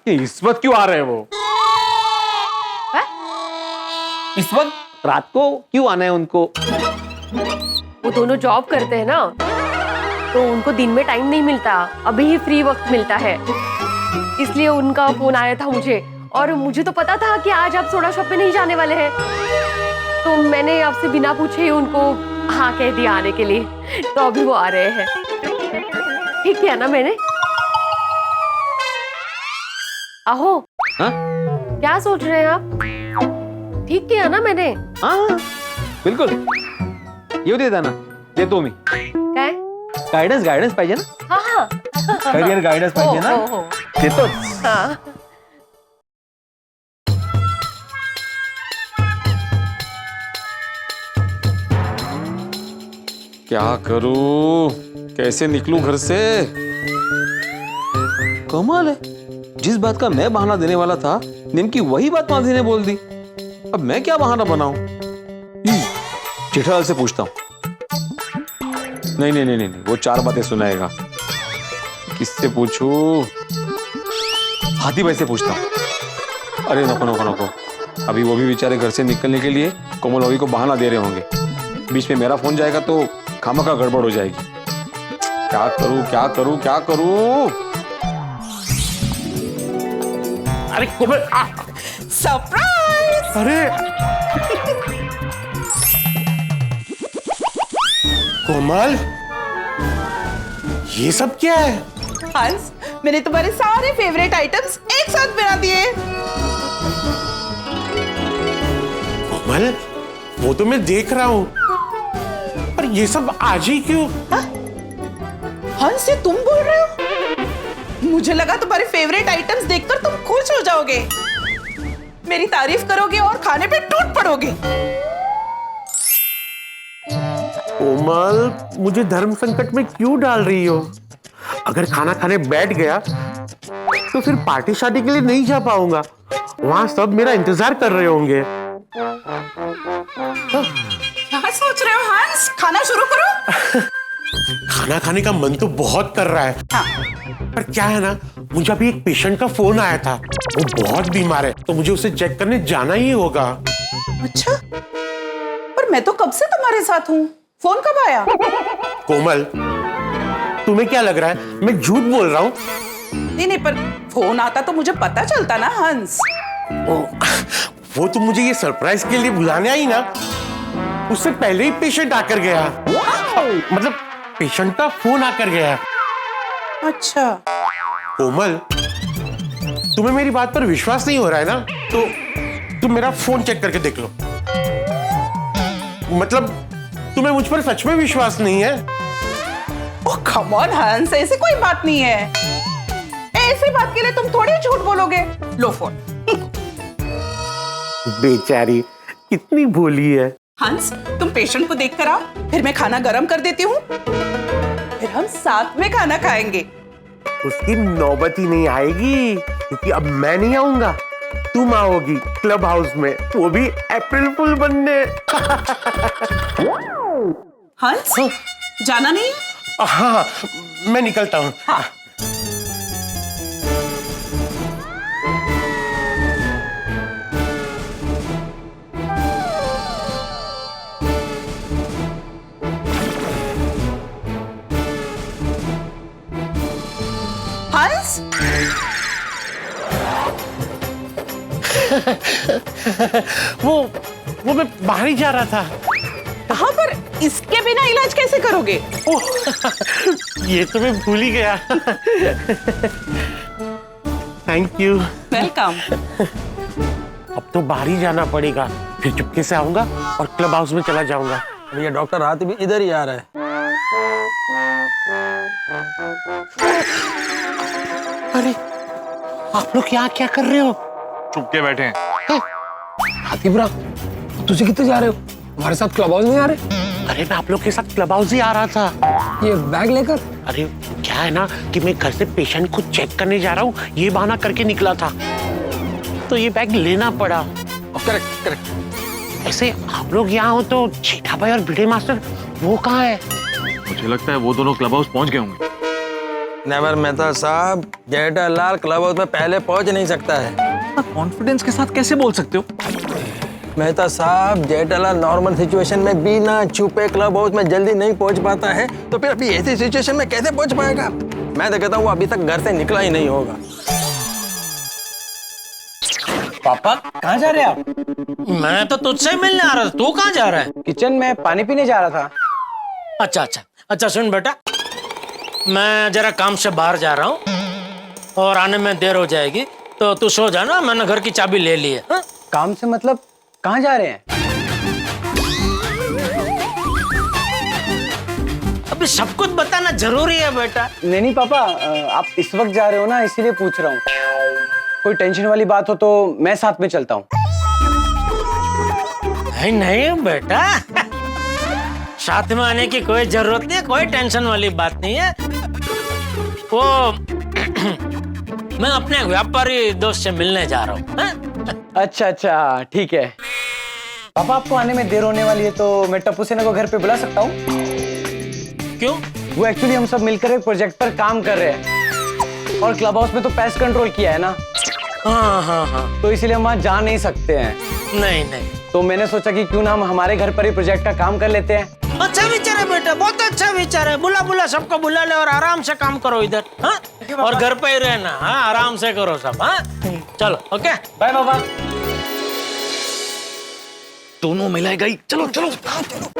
इस वक्त क्यों आ रहे हैं वो? है? इस वक्त रात को क्यों आना है उनको? वो दोनों जॉब करते हैं ना, तो उनको दिन में टाइम नहीं मिलता, अभी ही फ्री वक्त मिलता है, इसलिए उनका फोन आया था मुझे। और मुझे तो पता था कि आज आप सोडा शॉप पे नहीं जाने वाले हैं, तो मैंने आपसे बिना पूछे ही उनको हाँ कह दिया आने के लिए। तो अभी वो आ रहे हैं। ठीक किया ना मैंने? आहो। हाँ? क्या सोच रहे हैं आप? ठीक किया ना मैंने? हाँ बिल्कुल। येऊ दे ना, देतो मी। काय? गाइडेंस पाहिजे ना? हाँ हाँ। करियर गाइडेंस पाहिजे ना? हो। देतो। हाँ। क्या करूं, कैसे निकलूं घर से? कमाल है, जिस बात का मैं बहाना देने वाला था, निम्की वही बात मालती ने बोल दी। अब मैं क्या बहाना बनाऊं? जेठालाल से पूछता हूं। नहीं, वो 4 बातें सुनाएगा। किससे पूछूं? हाथी भाई से पूछता हूं। अरे नको, अभी वो भी बेचारे घर से निकलने के लिए कोमल भाभी को बहाना दे रहे होंगे। बीच में मेरा फोन जाएगा तो खामखा गड़बड़ हो जाएगी। क्या करूं? अरे कोमल, सरप्राइज! अरे कोमल, ये सब क्या है? हंस, मैंने तुम्हारे सारे फेवरेट आइटम्स एक साथ बना दिए। कोमल, वो तो मैं देख रहा हूँ, पर ये सब आज ही क्यों? हंस, ये तुम बोल रहे हो? मुझे लगा तुम्हारे फेवरेट आइटम्स देखकर तुम खुश हो जाओगे, मेरी तारीफ करोगे और खाने पे टूट पड़ोगे। कोमल, मुझे धर्म संकट में क्यों डाल रही हो? अगर खाना खाने बैठ गया तो फिर पार्टी शादी के लिए नहीं जा पाऊंगा। वहां सब मेरा इंतजार कर रहे होंगे। क्या सोच रहे हो हंस? खाना शुरू करो। खाना खाने का मन तो बहुत कर रहा है। हाँ। पर क्या है ना, मुझे अभी एक पेशेंट का फोन आया था, वो बहुत बीमार है, तो मुझे उसे चेक करने जाना ही होगा। अच्छा, पर मैं तो कब से तुम्हारे साथ हूँ, फोन कब आया? कोमल, तुम्हें क्या लग रहा है मैं झूठ बोल रहा हूँ? नहीं, पर फोन आता तो मुझे पता चलता ना हंस। वो तुम मुझे ये सरप्राइज के लिए बुलाने आई ना, उससे पहले ही पेशेंट आकर गया। मतलब पेशेंट का फोन आकर गया। अच्छा। कोमल, तुम्हें मेरी बात पर विश्वास नहीं हो रहा है ना, तो तुम मेरा फोन चेक करके देख लो। मतलब तुम्हें मुझ पर सच में विश्वास नहीं है? ओह कम ऑन हंस, ऐसी कोई बात नहीं है। ऐसी बात के लिए तुम थोड़ी झूठ बोलोगे। लो फोन। बेचारी कितनी भोली है। हंस, तुम पेशेंट को देख कर आओ, फिर मैं खाना गरम कर देती हूँ, फिर हम साथ में खाना खाएंगे। उसकी नौबत ही नहीं आएगी, क्योंकि अब मैं नहीं आऊंगा, तुम आओगी क्लब हाउस में, वो भी अप्रैल फुल बनने। हंस, जाना नहीं? हाँ, मैं निकलता हूँ। हाँ। हंस, वो मैं बाहर ही जा रहा था। कहाँ पर? इसके बिना इलाज कैसे करोगे? ये तो मैं भूल ही गया। Thank you. वेलकम। अब तो बाहर ही जाना पड़ेगा, फिर चुपके से आऊंगा और क्लब हाउस में चला जाऊंगा। भैया डॉक्टर रात भी इधर ही आ रहा है। अरे आप लोग यहाँ क्या कर रहे हो? चुप के बैठे हैं। हाथीपुरा, तुझे कितने जा रहे हो? हमारे साथ क्लब हाउस नहीं आ रहे? अरे मैं आप लोग के साथ क्लब हाउस ही आ रहा था। ये बैग लेकर? अरे क्या है ना कि मैं घर से पेशेंट को चेक करने जा रहा हूँ, ये बहाना करके निकला था, तो ये बैग लेना पड़ा। Correct correct. ऐसे आप लोग यहाँ हो तो छीटा भाई और भिड़े मास्टर वो कहाँ है? मुझे लगता है वो दोनों क्लब हाउस पहुंच गए होंगे। नेवर मेहता साहब, जेठालाल क्लब हाउस में पहले पहुंच नहीं सकता है। कॉन्फिडेंस के साथ कैसे बोल सकते हो? मेहता साहब, जेठालाल नॉर्मल सिचुएशन में बिना छुपे क्लब हाउस में जल्दी नहीं पहुंच पाता है, तो फिर अभी ऐसी सिचुएशन में कैसे पहुंच पाएगा? मैं तो कहता हूँ अभी तक घर से निकला ही नहीं होगा। पापा कहाँ जा रहे हैं आप? मैं तो तुझसे ही मिलने आ रहा था, तू कहाँ जा रहा है? किचन में पानी पीने जा रहा था। अच्छा अच्छा अच्छा, सुन बेटा, मैं जरा काम से बाहर जा रहा हूँ और आने में देर हो जाएगी, तो तू सो जाना, मैंने घर की चाबी ले ली है। हाँ? काम से मतलब कहाँ जा रहे हैं? अभी सब कुछ बताना जरूरी है बेटा। नहीं पापा, आप इस वक्त जा रहे हो ना, इसीलिए पूछ रहा हूँ। कोई टेंशन वाली बात हो तो मैं साथ में चलता हूँ। नहीं नहीं बेटा, साथ में आने की कोई जरूरत नहीं है, कोई टेंशन वाली बात नहीं है। वो मैं अपने व्यापारी दोस्त से मिलने जा रहा हूँ। अच्छा अच्छा, ठीक है। पापा आपको आने में देर होने वाली है, तो मैं टप्पू सेना को घर पे बुला सकता हूँ? क्यों? वो एक्चुअली हम सब मिलकर एक प्रोजेक्ट पर काम कर रहे हैं और क्लब हाउस में तो पेस्ट कंट्रोल किया है ना। हाँ हाँ हाँ, तो इसीलिए हम वहाँ जा नहीं सकते हैं। नहीं नहीं, तो मैंने सोचा कि क्यों ना हम हमारे घर पर ही प्रोजेक्ट का काम कर लेते हैं। अच्छा विचार है बेटा, बहुत अच्छा विचार है। बुला बुला सबको बुला ले और आराम से काम करो इधर। हाँ? और घर पे ही रहना। हाँ, आराम से करो सब। हाँ, चलो ओके, बाय पापा। दोनों महिलाएं गई, चलो चलो। चलो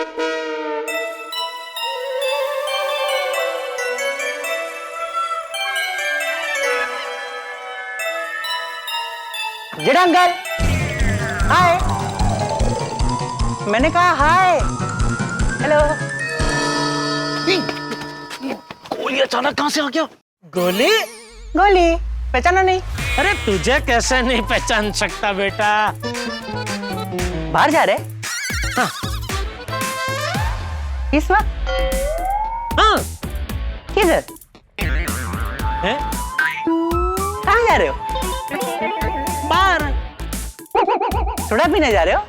जेठा अंकल, हाय। मैंने कहा हाय। हेलो। गोली अचानक कहाँ से आ गया? गोली? गोली पहचाना नहीं? अरे तुझे कैसे नहीं पहचान सकता बेटा? बाहर जा रहे? हाँ। इस वक्त? हाँ। किधर? है? कहाँ जा रहे हो? बाहर। सोडा पीने जा रहे हो?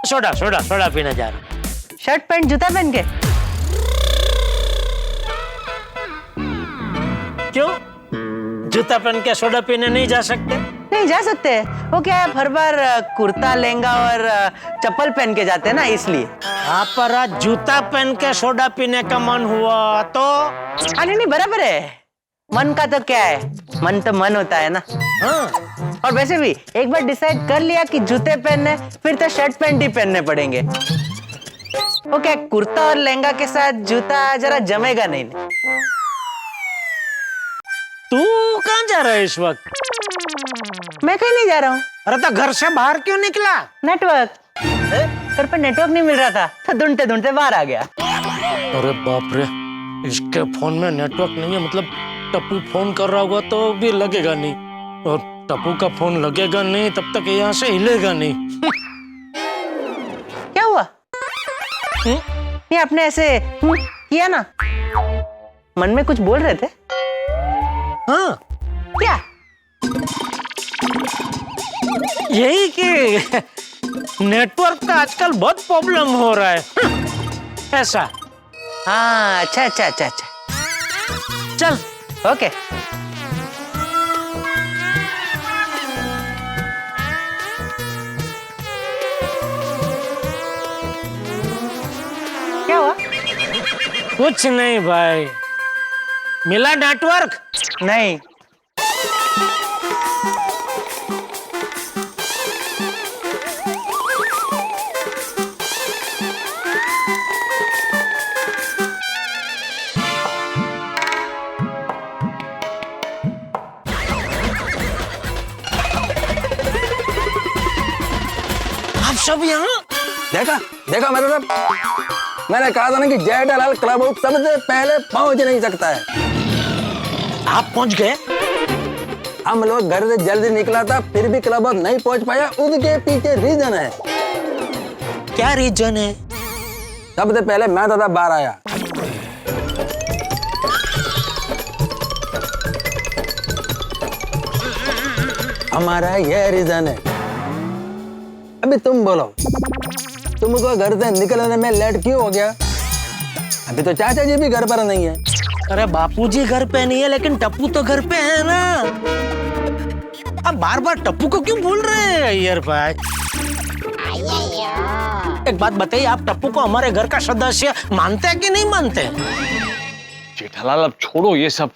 सोडा सोडा सोडा पीने जा रहा हूँ। शर्ट पैंट जूता पहन के? क्यों? जूता पहन के सोडा पीने नहीं जा सकते? नहीं जा सकते। वो क्या है, हर बार कुर्ता लहंगा और चप्पल पहन के जाते हैं ना, इसलिए। आप पर आज जूता पहन के सोडा पीने का मन हुआ तो? नहीं बराबर है। मन का तो क्या है, मन तो मन होता है ना। हाँ। और वैसे भी एक बार डिसाइड कर लिया कि जूते पहनने, फिर तो शर्ट पैंट ही पहनने पड़ेंगे। ओके, कुर्ता और लहंगा के साथ जूता जरा जमेगा नहीं। तू कहाँ जा रहा है इस वक्त? मैं कहीं नहीं जा रहा हूँ। अरे तो घर से बाहर क्यों निकला? नेटवर्क, घर पर नेटवर्क नहीं मिल रहा था, तो ढूंढते ढूंढते बाहर आ गया। अरे बाप रे, इसके फोन में नेटवर्क नहीं है, मतलब टप्पू फोन कर रहा होगा तो भी लगेगा नहीं, और टप्पू का फोन लगेगा नहीं तब तक यहाँ से हिलेगा नहीं। क्या हुआ? ये आपने ऐसे किया ना, मन में कुछ बोल रहे थे? हाँ। क्या? यही कि नेटवर्क का आजकल बहुत प्रॉब्लम हो रहा है। ऐसा? हाँ, अच्छा अच्छा अच्छा अच्छा, चल ओके। क्या हुआ? कुछ नहीं भाई, मिला नेटवर्क? नहीं। सब यहाँ? देखा देखा मेरे रब, मैंने कहा था ना कि जेठालाल क्लब हाउस सबसे पहले पहुंच नहीं सकता है। आप पहुंच गए? हम लोग घर से जल्दी निकला था, फिर भी क्लब हाउस नहीं पहुंच पाया। उसके पीछे रीजन है। क्या रीजन है? सबसे पहले मैं दादा बाहर आया। हमारा यह रीजन है। अभी तुम बोलो, तुमको घर से निकलने में लेट क्यों हो गया? अभी तो चाचा जी भी घर पर नहीं है। अरे बापूजी घर पे नहीं है, लेकिन टप्पू तो घर पे है ना। अब बार बार टप्पू को क्यों भूल रहे हैं अय्यर भाई? एक बात बताइए, आप टप्पू को हमारे घर का सदस्य मानते हैं कि नहीं मानते हैं? जेठालाल अब छोड़ो ये सब,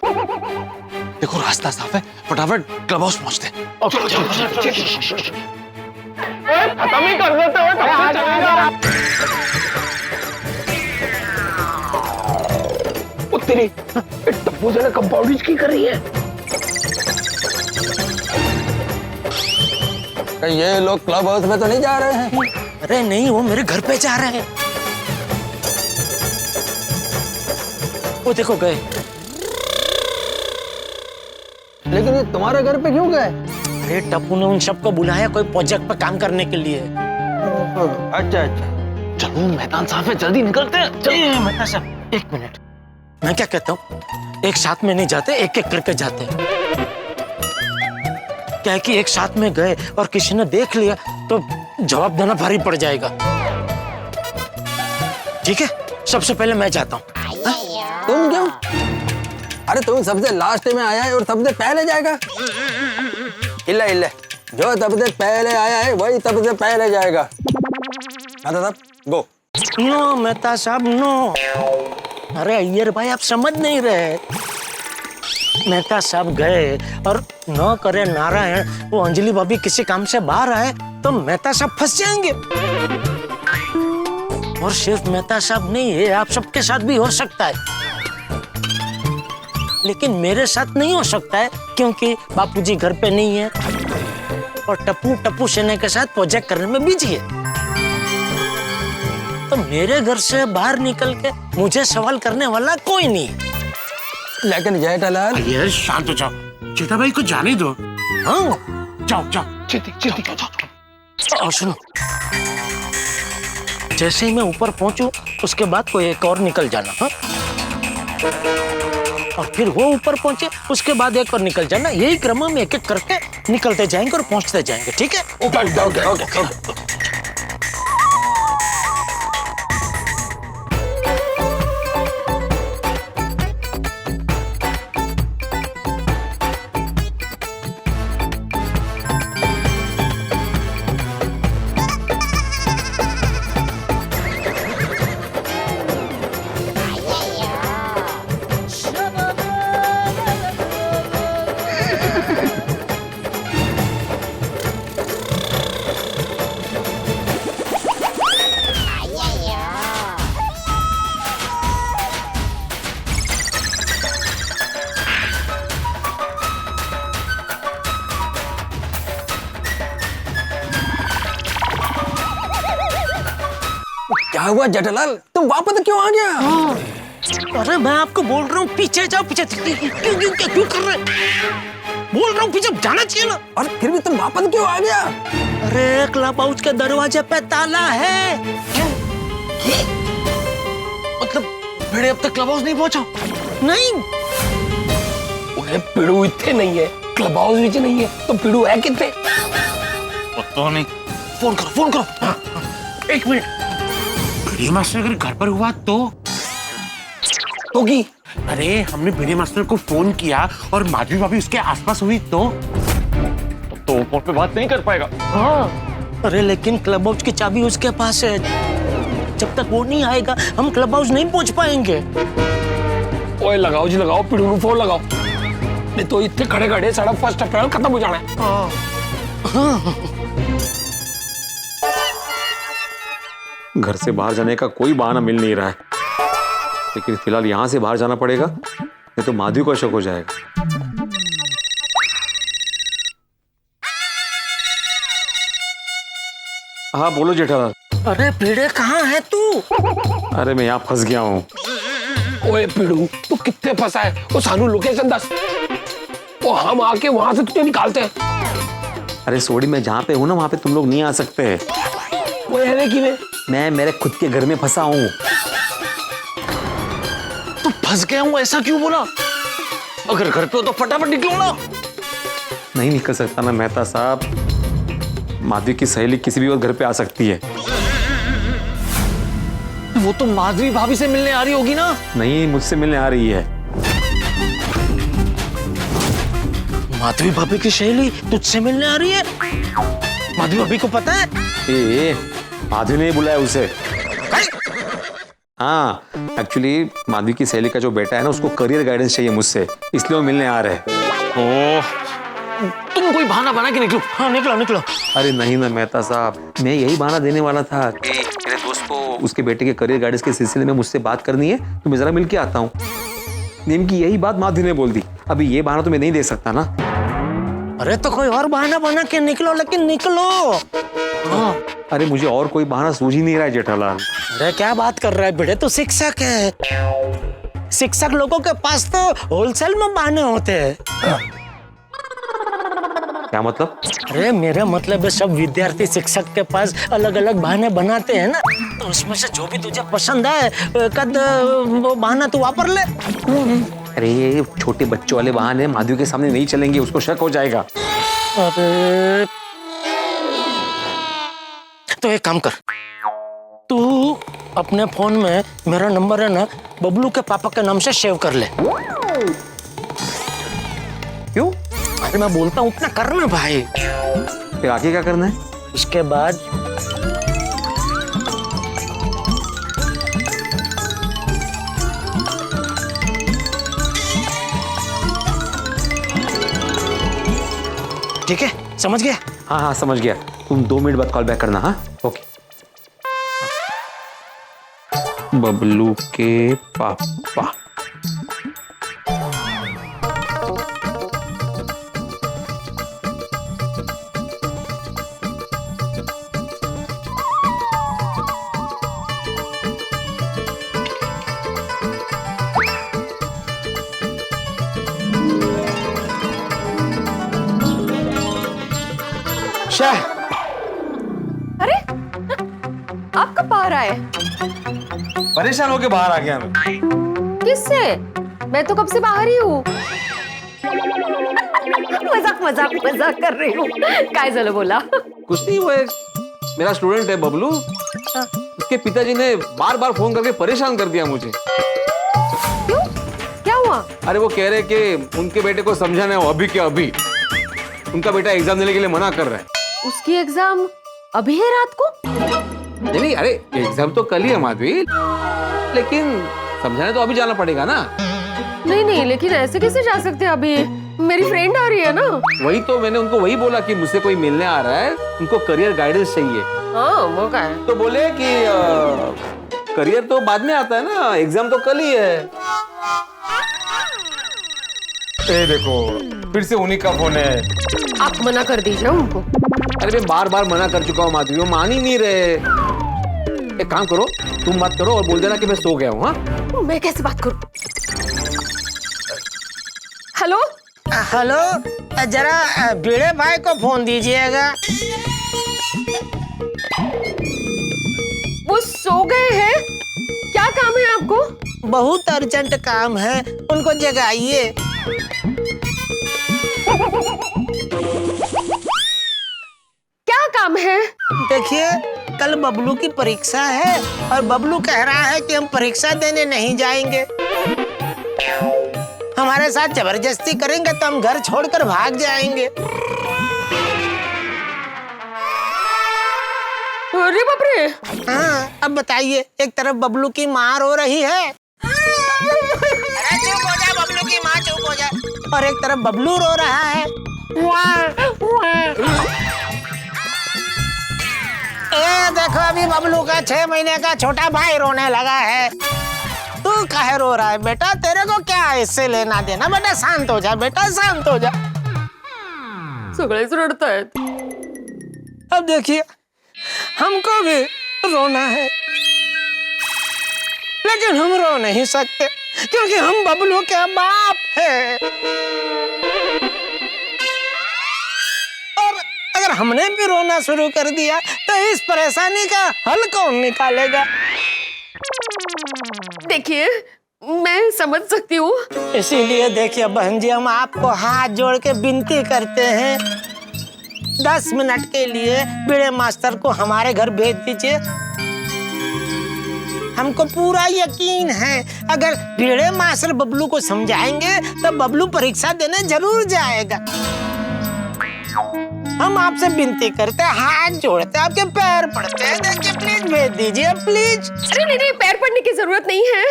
देखो रास्ता साफ है, फटाफट क्लब हाउस पहुंचते हैं। खत्म ही कर देते हो, तेरी टप्पू से कंपाउंड की कर रही है। ये लोग क्लब हाउस में तो नहीं जा रहे हैं? अरे नहीं, वो मेरे घर पे जा रहे हैं। वो देखो गए। लेकिन ये तुम्हारे घर पे क्यों गए? अरे टप्पू ने उन सबको बुलाया कोई प्रोजेक्ट पे काम करने के लिए। अच्छा अच्छा, चलो मैदान साफ है, जल्दी निकलते हैं। चलिए मेहता साहब, एक मिनट। मैं क्या कहता हूँ, एक साथ में नहीं जाते, एक एक करके जाते हैं। क्या है कि एक साथ में गए और किसी ने देख लिया तो जवाब देना भारी पड़ जाएगा। ठीक है, सबसे पहले मैं जाता हूँ। तुम क्यों? अरे तुम सबसे लास्ट में आया है और सबसे पहले जाएगा? इल्ले इल्ले, जो सबसे पहले आया है वही सबसे पहले जाएगा। दादा गो। नो मेहता साहब नो। अरे अय्यर भाई आप समझ नहीं रहे। मेहता साहब गए और न करे नारायण, वो अंजलि भाभी किसी काम से बाहर आए तो मेहता साहब फंस जाएंगे। और सिर्फ मेहता साहब नहीं, ये आप सबके साथ भी हो सकता है, लेकिन मेरे साथ नहीं हो सकता है क्योंकि बापूजी घर पे नहीं है और टप्पू सेना के साथ प्रोजेक्ट करने में बिजी है। तो मेरे घर से बाहर निकल के मुझे सवाल करने वाला कोई नहीं। लेकिन जेठालाल, ये शांत हो जाओ, जेठा भाई को जाने दो। हाँ जाओ जाओ। और सुनो, जैसे ही मैं ऊपर पहुंचू उसके बाद कोई एक और निकल जाना। हाँ? और फिर वो ऊपर पहुंचे उसके बाद एक और निकल जाना। यही क्रम में एक एक करके निकलते जाएंगे और पहुंचते जाएंगे। ठीक है? Okay okay. क्या हुआ जेठालाल, तुम वापस क्यों आ गया? अरे मैं आपको बोल रहा हूँ पीछे जाओ, पीछे क्यों कर रहे? बोल रहा हूँ पीछे जाना चाहिए ना। और फिर भी तुम वापस क्यों आ गया? अरे क्लब हाउस के दरवाजे पे ताला है। मतलब भिड़े अब तक क्लब हाउस नहीं पहुंचा? नहीं, उन्हें पिड़ू इतने नहीं है, क्लब हाउस भी नहीं है, तो पिड़ू है कितने? पता नहीं। फोन करो। एक मिनट। भिड़े मास्टर अगर घर पर हुआ तो की? अरे हमने भिड़े मास्टर को फोन किया और माधवी भाभी उसके आसपास हुई तो फोन पे बात नहीं कर पाएगा। हाँ, अरे लेकिन क्लब हाउस की चाबी उसके पास है। जब तक वो नहीं आएगा हम क्लब हाउस नहीं पहुंच पाएंगे। ओए लगाओ जी लगाओ, पिड़ू को फोन लगाओ, नहीं तो इतने खड़े खड़े सड़क फर्स्ट अप्रैल खत्म हो जाना है। घर से बाहर जाने का कोई बहाना मिल नहीं रहा है, लेकिन फिलहाल यहां से बाहर जाना पड़ेगा, नहीं तो माधवी को शक हो जाएगा। हाँ बोलो जेठालाल। अरे भिड़े कहाँ है तू? अरे मैं यहाँ फंस गया हूँ। ओए पीड़ू, तू कितने फंसा है? वो सानू लोकेशन दस, वो हम आके वहां से तुझे निकालते हैं। अरे सोडी, मैं जहाँ पे हूँ ना वहाँ पे तुम लोग नहीं आ सकते। वो है कि मैं मेरे खुद के घर में फंसा हूँ। तू फंस गया हूँ ऐसा क्यों बोला? अगर घर पे हो तो फटाफट निकलो ना। नहीं निकल सकता ना मेहता साहब। माधवी की सहेली किसी भी वक्त घर पे आ सकती है। वो तो माधवी भाभी से मिलने आ रही होगी ना? नहीं, मुझसे मिलने आ रही है। माधवी भाभी की सहेली तुझसे मिलने आ रही है? माधवी भाभी को पता है? माधवी ने बुलाया उसे। हाँ, एक्चुअली माधवी की सहेली का जो बेटा है ना, उसको करियर गाइडेंस चाहिए मुझसे, इसलिए वो मिलने आ रहे हैं। तुम कोई बहाना बना के निकलो। हाँ निकलो निकलो। अरे नहीं ना मेहता साहब, मैं यही बहाना देने वाला था कि मेरे दोस्त को उसके बेटे के करियर गाइडेंस के सिलसिले में मुझसे बात करनी है, तो मैं जरा मिल के आता हूँ। नेम की यही बात माधवी ने बोल दी। अभी ये बहाना तो मैं नहीं दे सकता ना। अरे तो कोई और बहाना बना के निकलो, लेकिन निकलो। हाँ। अरे मुझे और कोई बहाना सूझ ही नहीं रहा है जेठालाल। अरे क्या बात कर रहा है बेटे, तो शिक्षक है। शिक्षक लोगों के पास तो होलसेल में बहाने होते हैं। क्या मतलब? अरे मेरा मतलब है सब विद्यार्थी शिक्षक के पास अलग अलग बहाने बनाते हैं ना, तो उसमें से जो भी तुझे पसंद है कद वो बहाना तू वापर ले। अरे ये छोटे बच्चों वाले बहाने माधवी के सामने नहीं चलेंगे, उसको शक हो जाएगा। अरे तो एक काम कर, तू अपने फोन में मेरा नंबर है ना बबलू के पापा के नाम से सेव कर ले। क्यों? अरे मैं बोलता हूँ उतना करना भाई। फिर आगे क्या करना है? इसके बाद ठीक है, समझ गया? हाँ हाँ समझ गया। तुम 2 मिनट बाद कॉल बैक करना। हाँ ओके। बबलू के पापा। अरे आप कब बाहर आए? परेशान होके बाहर आ गया मैं। किससे? मैं तो कब से बाहर ही हूँ। मजाक मजाक मजाक कर रही हूँ। काय झालं बोला? कुछ नहीं, वो एक मेरा स्टूडेंट है बबलू। उसके पिताजी ने बार बार फोन करके परेशान कर दिया मुझे। क्यों? क्या हुआ? अरे वो कह रहे कि उनके बेटे को समझाना है अभी के अभी। उनका बेटा एग्जाम देने के लिए मना कर रहा है। उसकी एग्जाम अभी है रात को? नहीं, अरे एग्जाम तो कल ही है माधवी, लेकिन समझाने तो अभी जाना पड़ेगा ना। नहीं नहीं, लेकिन ऐसे कैसे जा सकते हैं अभी? मेरी फ्रेंड आ रही है ना। वही तो मैंने उनको वही बोला कि मुझसे कोई मिलने आ रहा है, उनको करियर गाइडेंस चाहिए। हाँ वो क्या है? तो बोले कि करियर तो बाद में आता है ना, एग्जाम तो कल ही है। ए देखो, फिर से उन्हीं का फोन है। आप मना कर दीजिए उनको। अरे मैं बार बार मना कर चुका हूँ माधवी, वो मान ही नहीं रहे। एक काम करो, तुम बात करो और बोल देना कि मैं सो गया हूँ। हाँ मैं कैसे बात करूँ? हेलो हेलो, जरा भिड़े भाई को फोन दीजिएगा। वो सो गए हैं? क्या काम है आपको? बहुत अर्जेंट काम है, उनको जगाइए। क्या काम है? देखिए, कल बबलू की परीक्षा है और बबलू कह रहा है कि हम परीक्षा देने नहीं जाएंगे। हमारे साथ जबरदस्ती करेंगे तो हम घर छोड़कर भाग जाएंगे। अरे बाप रे! हाँ, अब बताइए, एक तरफ बबलू की माँ रो रही है, अरे चुप हो जा बबलू की माँ, चुप हो जा, और एक तरफ बबलू रो रहा है। ये देखो, अभी बबलू का 6 महीने का छोटा भाई रोने लगा है। तू काहे रो रहा है बेटा? तेरे को क्या है इससे लेना देना? बेटा शांत हो जा, बेटा शांत हो जा। सगळेच रडतायत। अब देखिए, हमको भी रोना है, लेकिन हम रो नहीं सकते क्योंकि हम बबलू के बाप हैं। और अगर हमने भी रोना शुरू कर दिया तो इस परेशानी का हल कौन निकालेगा? देखिए, मैं समझ सकती हूँ। इसीलिए देखिए बहन जी, हम आपको हाथ जोड़ के विनती करते हैं, 10 मिनट के लिए भिड़े मास्टर को हमारे घर भेज दीजिए। हमको पूरा यकीन है अगर भिड़े मास्टर बबलू को समझाएंगे तो बबलू परीक्षा देने जरूर जाएगा। हम आपसे विनती करते हैं, हाथ जोड़ते हैं, आपके पैर पड़ते हैं, देखिए प्लीज भेज दीजिए प्लीज। अरे नहीं नहीं, पैर पड़ने की जरूरत नहीं है,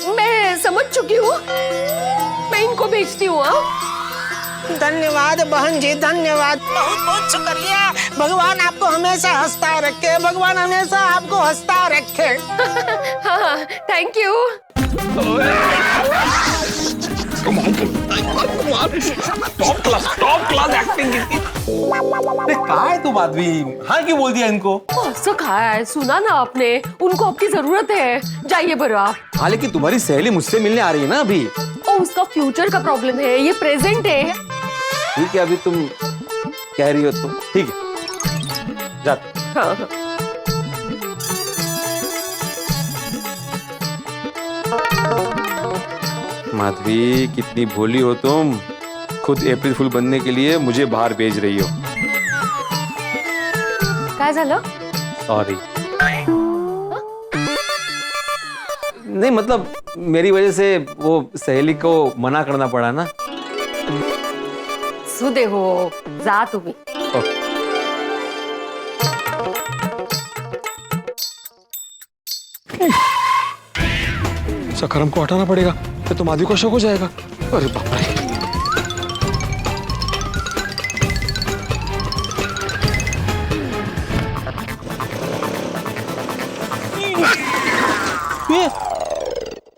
मैं समझ चुकी हूँ, मैं इनको भेजती हूँ। धन्यवाद बहन जी, धन्यवाद, बहुत बहुत शुक्रिया। भगवान आपको हमेशा हंसता रखे, भगवान हमेशा आपको हंसता रखे। हाँ, thank you. Top class acting की। अरे कहाँ है तुम आदमी? हाँ क्यों बोल दिया इनको? ऐसा कहा है, सुना ना आपने, उनको आपकी जरूरत है, जाइए बरो आप। हाँ लेकिन तुम्हारी सहेली मुझसे मिलने आ रही है ना अभी। ओ, उसका फ्यूचर का प्रॉब्लम है, ये प्रेजेंट है। ठीक है, अभी तुम कह रही हो तो ठीक है, जाते। हाँ, हाँ। माधवी कितनी भोली हो तुम, खुद अप्रैल फूल बनने के लिए मुझे बाहर भेज रही हो। काय झालं? सॉरी। नहीं मतलब मेरी वजह से वो सहेली को मना करना पड़ा ना। सुदे हो, जा तुम्ही। सखरम को हटाना पड़ेगा, फिर तो माधवी को शक हो जाएगा। अरे बाप रे।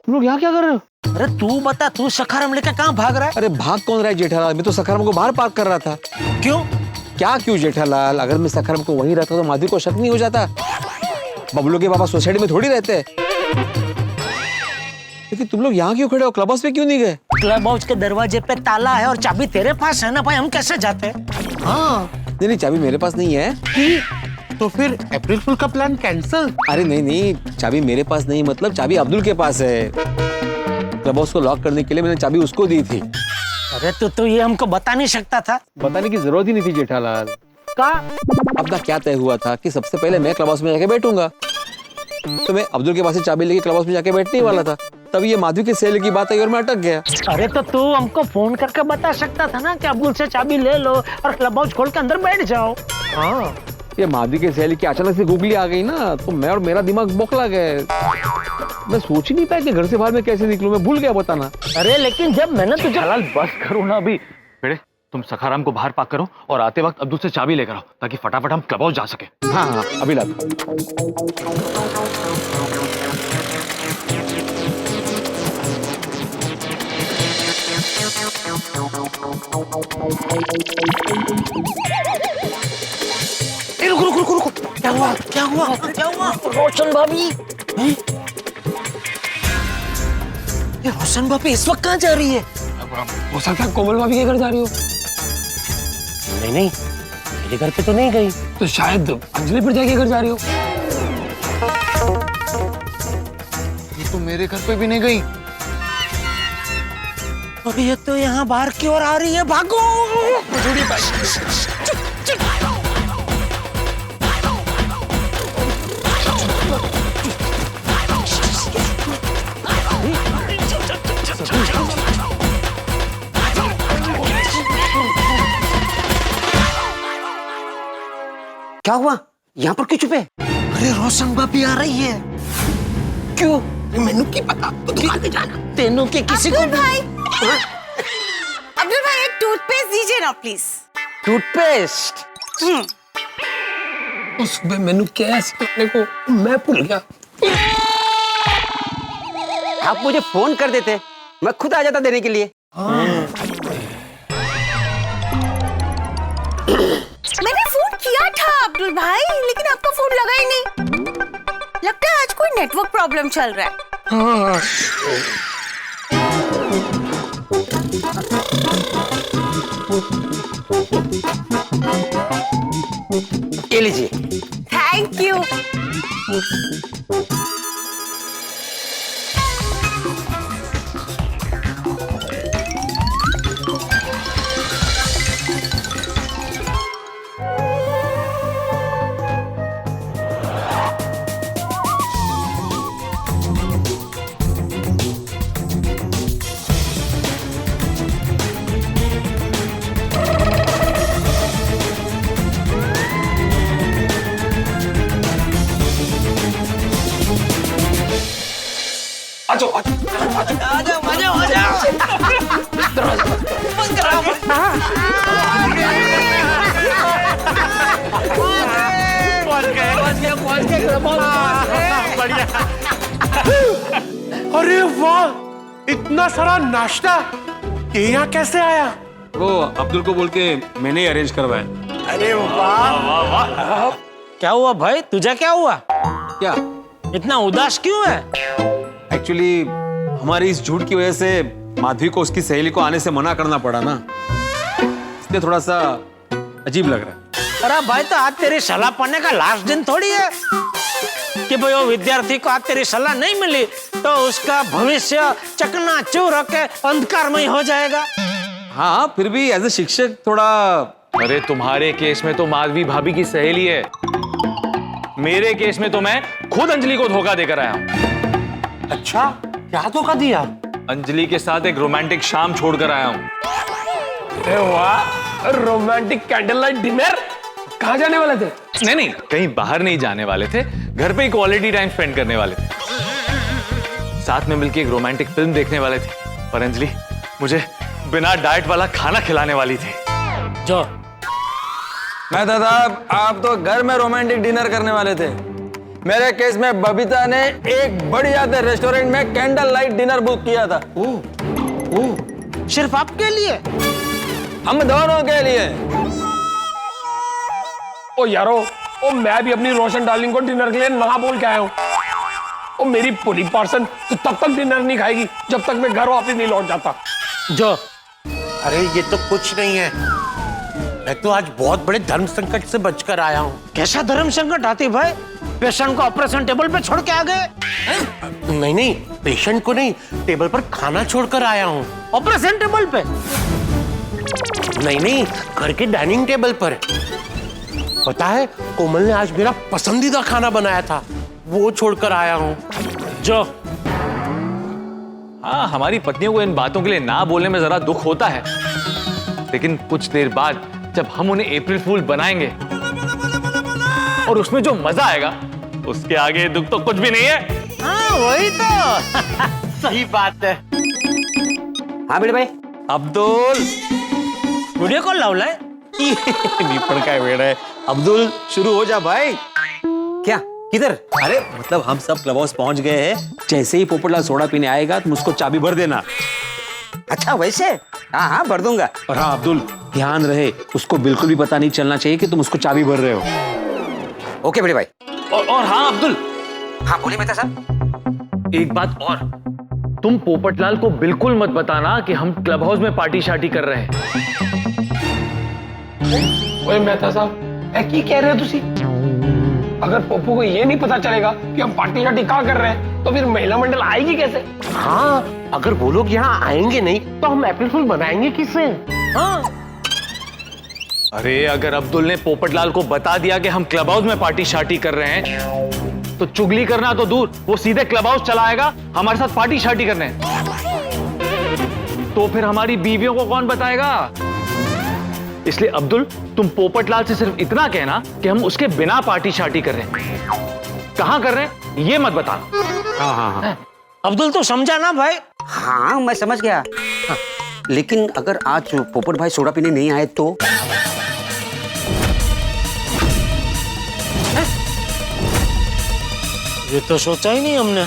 तुम लोग यहाँ क्या कर रहे हो? अरे तू बता, तू सखाराम लेकर कहाँ भाग रहा है? अरे भाग कौन रहा है जेठालाल, मैं तो सखाराम को बाहर पार्क कर रहा था। क्यों? क्या क्यों जेठालाल, अगर मैं सखाराम को वहीं रहता तो माधवी को शक नहीं हो जाता। बबलू के पापा सोसाइटी में थोड़ी रहते। लेकिन तुम लोग यहाँ क्यों खड़े हो, क्लब हाउस पे क्यों नहीं गए? क्लब हाउस के दरवाजे पे ताला है और चाबी तेरे पास है ना भाई, हम कैसे जाते? हाँ नहीं चाबी मेरे पास नहीं है। तो फिर अप्रैल फूल का प्लान कैंसल? अरे नहीं, चाबी मेरे पास नहीं, मतलब चाबी अब्दुल के पास है। क्लब हाउस को लॉक करने के लिए मैंने चाबी उसको दी थी। अरे तो ये हमको बता नहीं सकता था? बताने की जरूरत ही नहीं थी जेठालाल। का अपना क्या तय हुआ था कि सबसे पहले मैं क्लब हाउस में जाके बैठूंगा, तो मैं अब्दुल के पास से चाबी लेके क्लब हाउस में जाके बैठने वाला था, तब ये माधवी के सहेली की बात आई और मैं अटक गया। अरे तो तू हमको फोन करके बता सकता था ना कि अब्दुल से चाबी ले लो और क्लब हाउस खोल के अंदर बैठ जाओ। हाँ, ये माधवी के सहेली की अचानक से गूगली आ गई ना, तो मैं और मेरा दिमाग बौखला गए। मैं सोच ही नहीं पाया कि घर से बाहर मैं कैसे निकलूं, मैं भूल गया बताना। अरे लेकिन जब मैंने तुझे जलाल बस करो ना अभी। बेटे तुम सखाराम को बाहर पार्क करो और आते वक्त अब्दुल से चाबी लेकर आओ ताकि फटाफट हम क्लब हाउस जा सके। हाँ अभी ला दो। रुको, क्या हुआ? रोशन भाभी, ये रोशन भाभी इस वक्त कहाँ जा रही है? हो सकता है कोमल भाभी के घर जा रही हो। नहीं, मेरे घर पे तो नहीं गई। तो शायद अंजलि प्रजा के घर जा रही हो। ये तो मेरे घर पे भी नहीं गई। और ये तो यहाँ बाहर की ओर आ रही है, भागो। क्या हुआ? यहाँ पर क्यों छुपे? अरे रोशन भाभी आ रही है। क्यों? मैनू की पता, तो आगे जाना। तेनू के किसी को भाई, अब्दुल भाई एक टूथपेस्ट दीजिए ना प्लीज। टूथपेस्ट? तो सुबह मैंने कैसे करने को मैं भूल गया। आप मुझे फोन कर देते, मैं खुद आ जाता देने के लिए। मैंने फोन किया था अब्दुल भाई, लेकिन आपका फोन लगा ही नहीं। लगता है आज कोई नेटवर्क प्रॉब्लम चल रहा है। ये लीजिए। Thank you. आजो अरे वाह, इतना सारा नाश्ता ये यहाँ कैसे आया? वो अब्दुल को बोल के मैंने ही अरेंज करवाया। अरे वाह। क्या हुआ भाई, तुझे क्या हुआ? क्या इतना उदास क्यों है? एक्चुअली हमारी इस झूठ की वजह से माधवी को उसकी सहेली को आने से मना करना पड़ा ना, इसलिए थोड़ा सा अजीब लग रहा है। अरे भाई, तो आज तेरी सलाह पढ़ने का लास्ट दिन थोड़ी है कि भाई वो विद्यार्थी को आज तेरी सलाह नहीं मिली तो उसका भविष्य चकनाचूर होकर अंधकारमय हो जाएगा। हाँ, फिर भी एज ए शिक्षक थोड़ा। अरे तुम्हारे केस में तो माधवी भाभी की सहेली है, मेरे केस में तो मैं खुद अंजलि को धोखा देकर आया हूँ। अच्छा, क्या धोखा दिया? अंजलि के साथ एक रोमांटिक शाम छोड़कर आया हूँ। अरे वाह, रोमांटिक कैंडल लाइट डिनर। कहाँ जाने वाले थे? नहीं, कहीं बाहर नहीं जाने वाले थे, घर पे ही क्वालिटी टाइम स्पेंड करने वाले थे, साथ में मिलकर एक रोमांटिक फिल्म देखने वाले थे। पर अंजलि मुझे बिना डाइट वाला खाना खिलाने वाली थी। जो मैं दादा, आप तो घर में रोमांटिक डिनर करने वाले थे। मेरे केस में बबीता ने एक बढ़िया से रेस्टोरेंट में कैंडल लाइट डिनर बुक किया था। ओह, सिर्फ आपके लिए? हम दोनों के लिए। ओ यारो, ओ मैं भी अपनी रोशन डार्लिंग को डिनर के लिए ना बोल के आया हूँ। ओ मेरी पूरी पर्सन तो तब तक डिनर नहीं खाएगी जब तक मैं घर वापस नहीं लौट जाता। जो अरे ये तो कुछ नहीं है, मैं तो आज बहुत बड़े धर्म संकट से बचकर आया हूँ। कैसा धर्म संकट आती भाई? पेशेंट को ऑपरेशन टेबल पे छोड़ के आ गए? नहीं, पेशेंट को नहीं, टेबल पर खाना छोड़कर आया हूँ। ऑपरेशन टेबल पे? नहीं, घर के डाइनिंग टेबल पर। पता है, कोमल ने आज मेरा पसंदीदा खाना बनाया था, वो छोड़कर आया हूँ। जो हाँ, हमारी पत्नियों को इन बातों के लिए ना बोलने में जरा दुख होता है, लेकिन कुछ देर बाद जब हम उन्हें अप्रैल फूल बनाएंगे और उसमें जो मजा आएगा उसके आगे दुख तो कुछ भी नहीं है। हाँ, वही तो। सही बात है। हाँ बेटे भाई। अब्दुल, वीडियो कॉल लाओ है। नीपड़ का वेड़ा है। अब्दुल, शुरू हो जा भाई। क्या? किधर? अरे मतलब हम सब क्लब हाउस पहुंच गए हैं, जैसे ही पोपटलाल सोडा पीने आएगा तुम उसको चाबी भर देना। अच्छा वैसे? हाँ भर दूंगा। और हाँ अब्दुल, ध्यान रहे, उसको बिल्कुल भी पता नहीं चलना चाहिए कि तुम उसको चाबी भर रहे हो। ओके बड़े भाई। और हाँ अब्दुल। हाँ बोलिए मेहता साहब। एक बात और, तुम पोपटलाल को बिल्कुल मत बताना कि हम क्लब हाउस में पार्टी शार्टी कर रहे हैं। ओए मेहता साहब, की कह रहे हो तुसी? अगर पप्पू को ये नहीं पता चलेगा कि हम पार्टी शार्टी कहाँ कर रहे हैं तो फिर महिला मंडल आएगी कैसे? हाँ, अगर वो लोग यहाँ आएंगे नहीं तो हम अप्रैल फूल बनाएंगे किससे? हाँ, अरे अगर अब्दुल ने पोपटलाल को बता दिया कि हम क्लब हाउस में पार्टी शार्टी कर रहे हैं तो चुगली करना तो दूर, वो सीधे क्लब हाउस चला आएगा हमारे साथ पार्टी शार्टी करने। तो फिर हमारी बीवियों को कौन बताएगा? इसलिए अब्दुल, तुम पोपटलाल से सिर्फ इतना कहना कि हम उसके बिना पार्टी शार्टी कर रहे हैं। कहां कर रहे हैं ये मत बताना। हाँ। अब्दुल तो समझा ना भाई? हाँ मैं समझ गया। हाँ, लेकिन अगर आज पोपट भाई सोडा पीने नहीं आए तो? ये तो सोचा ही नहीं हमने।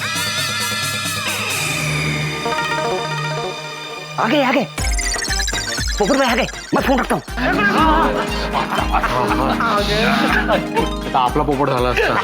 आगे आगे। पोपट भाई आ गए, मैं फोन रखता हूँ. आता आपला पोपट झाला असता.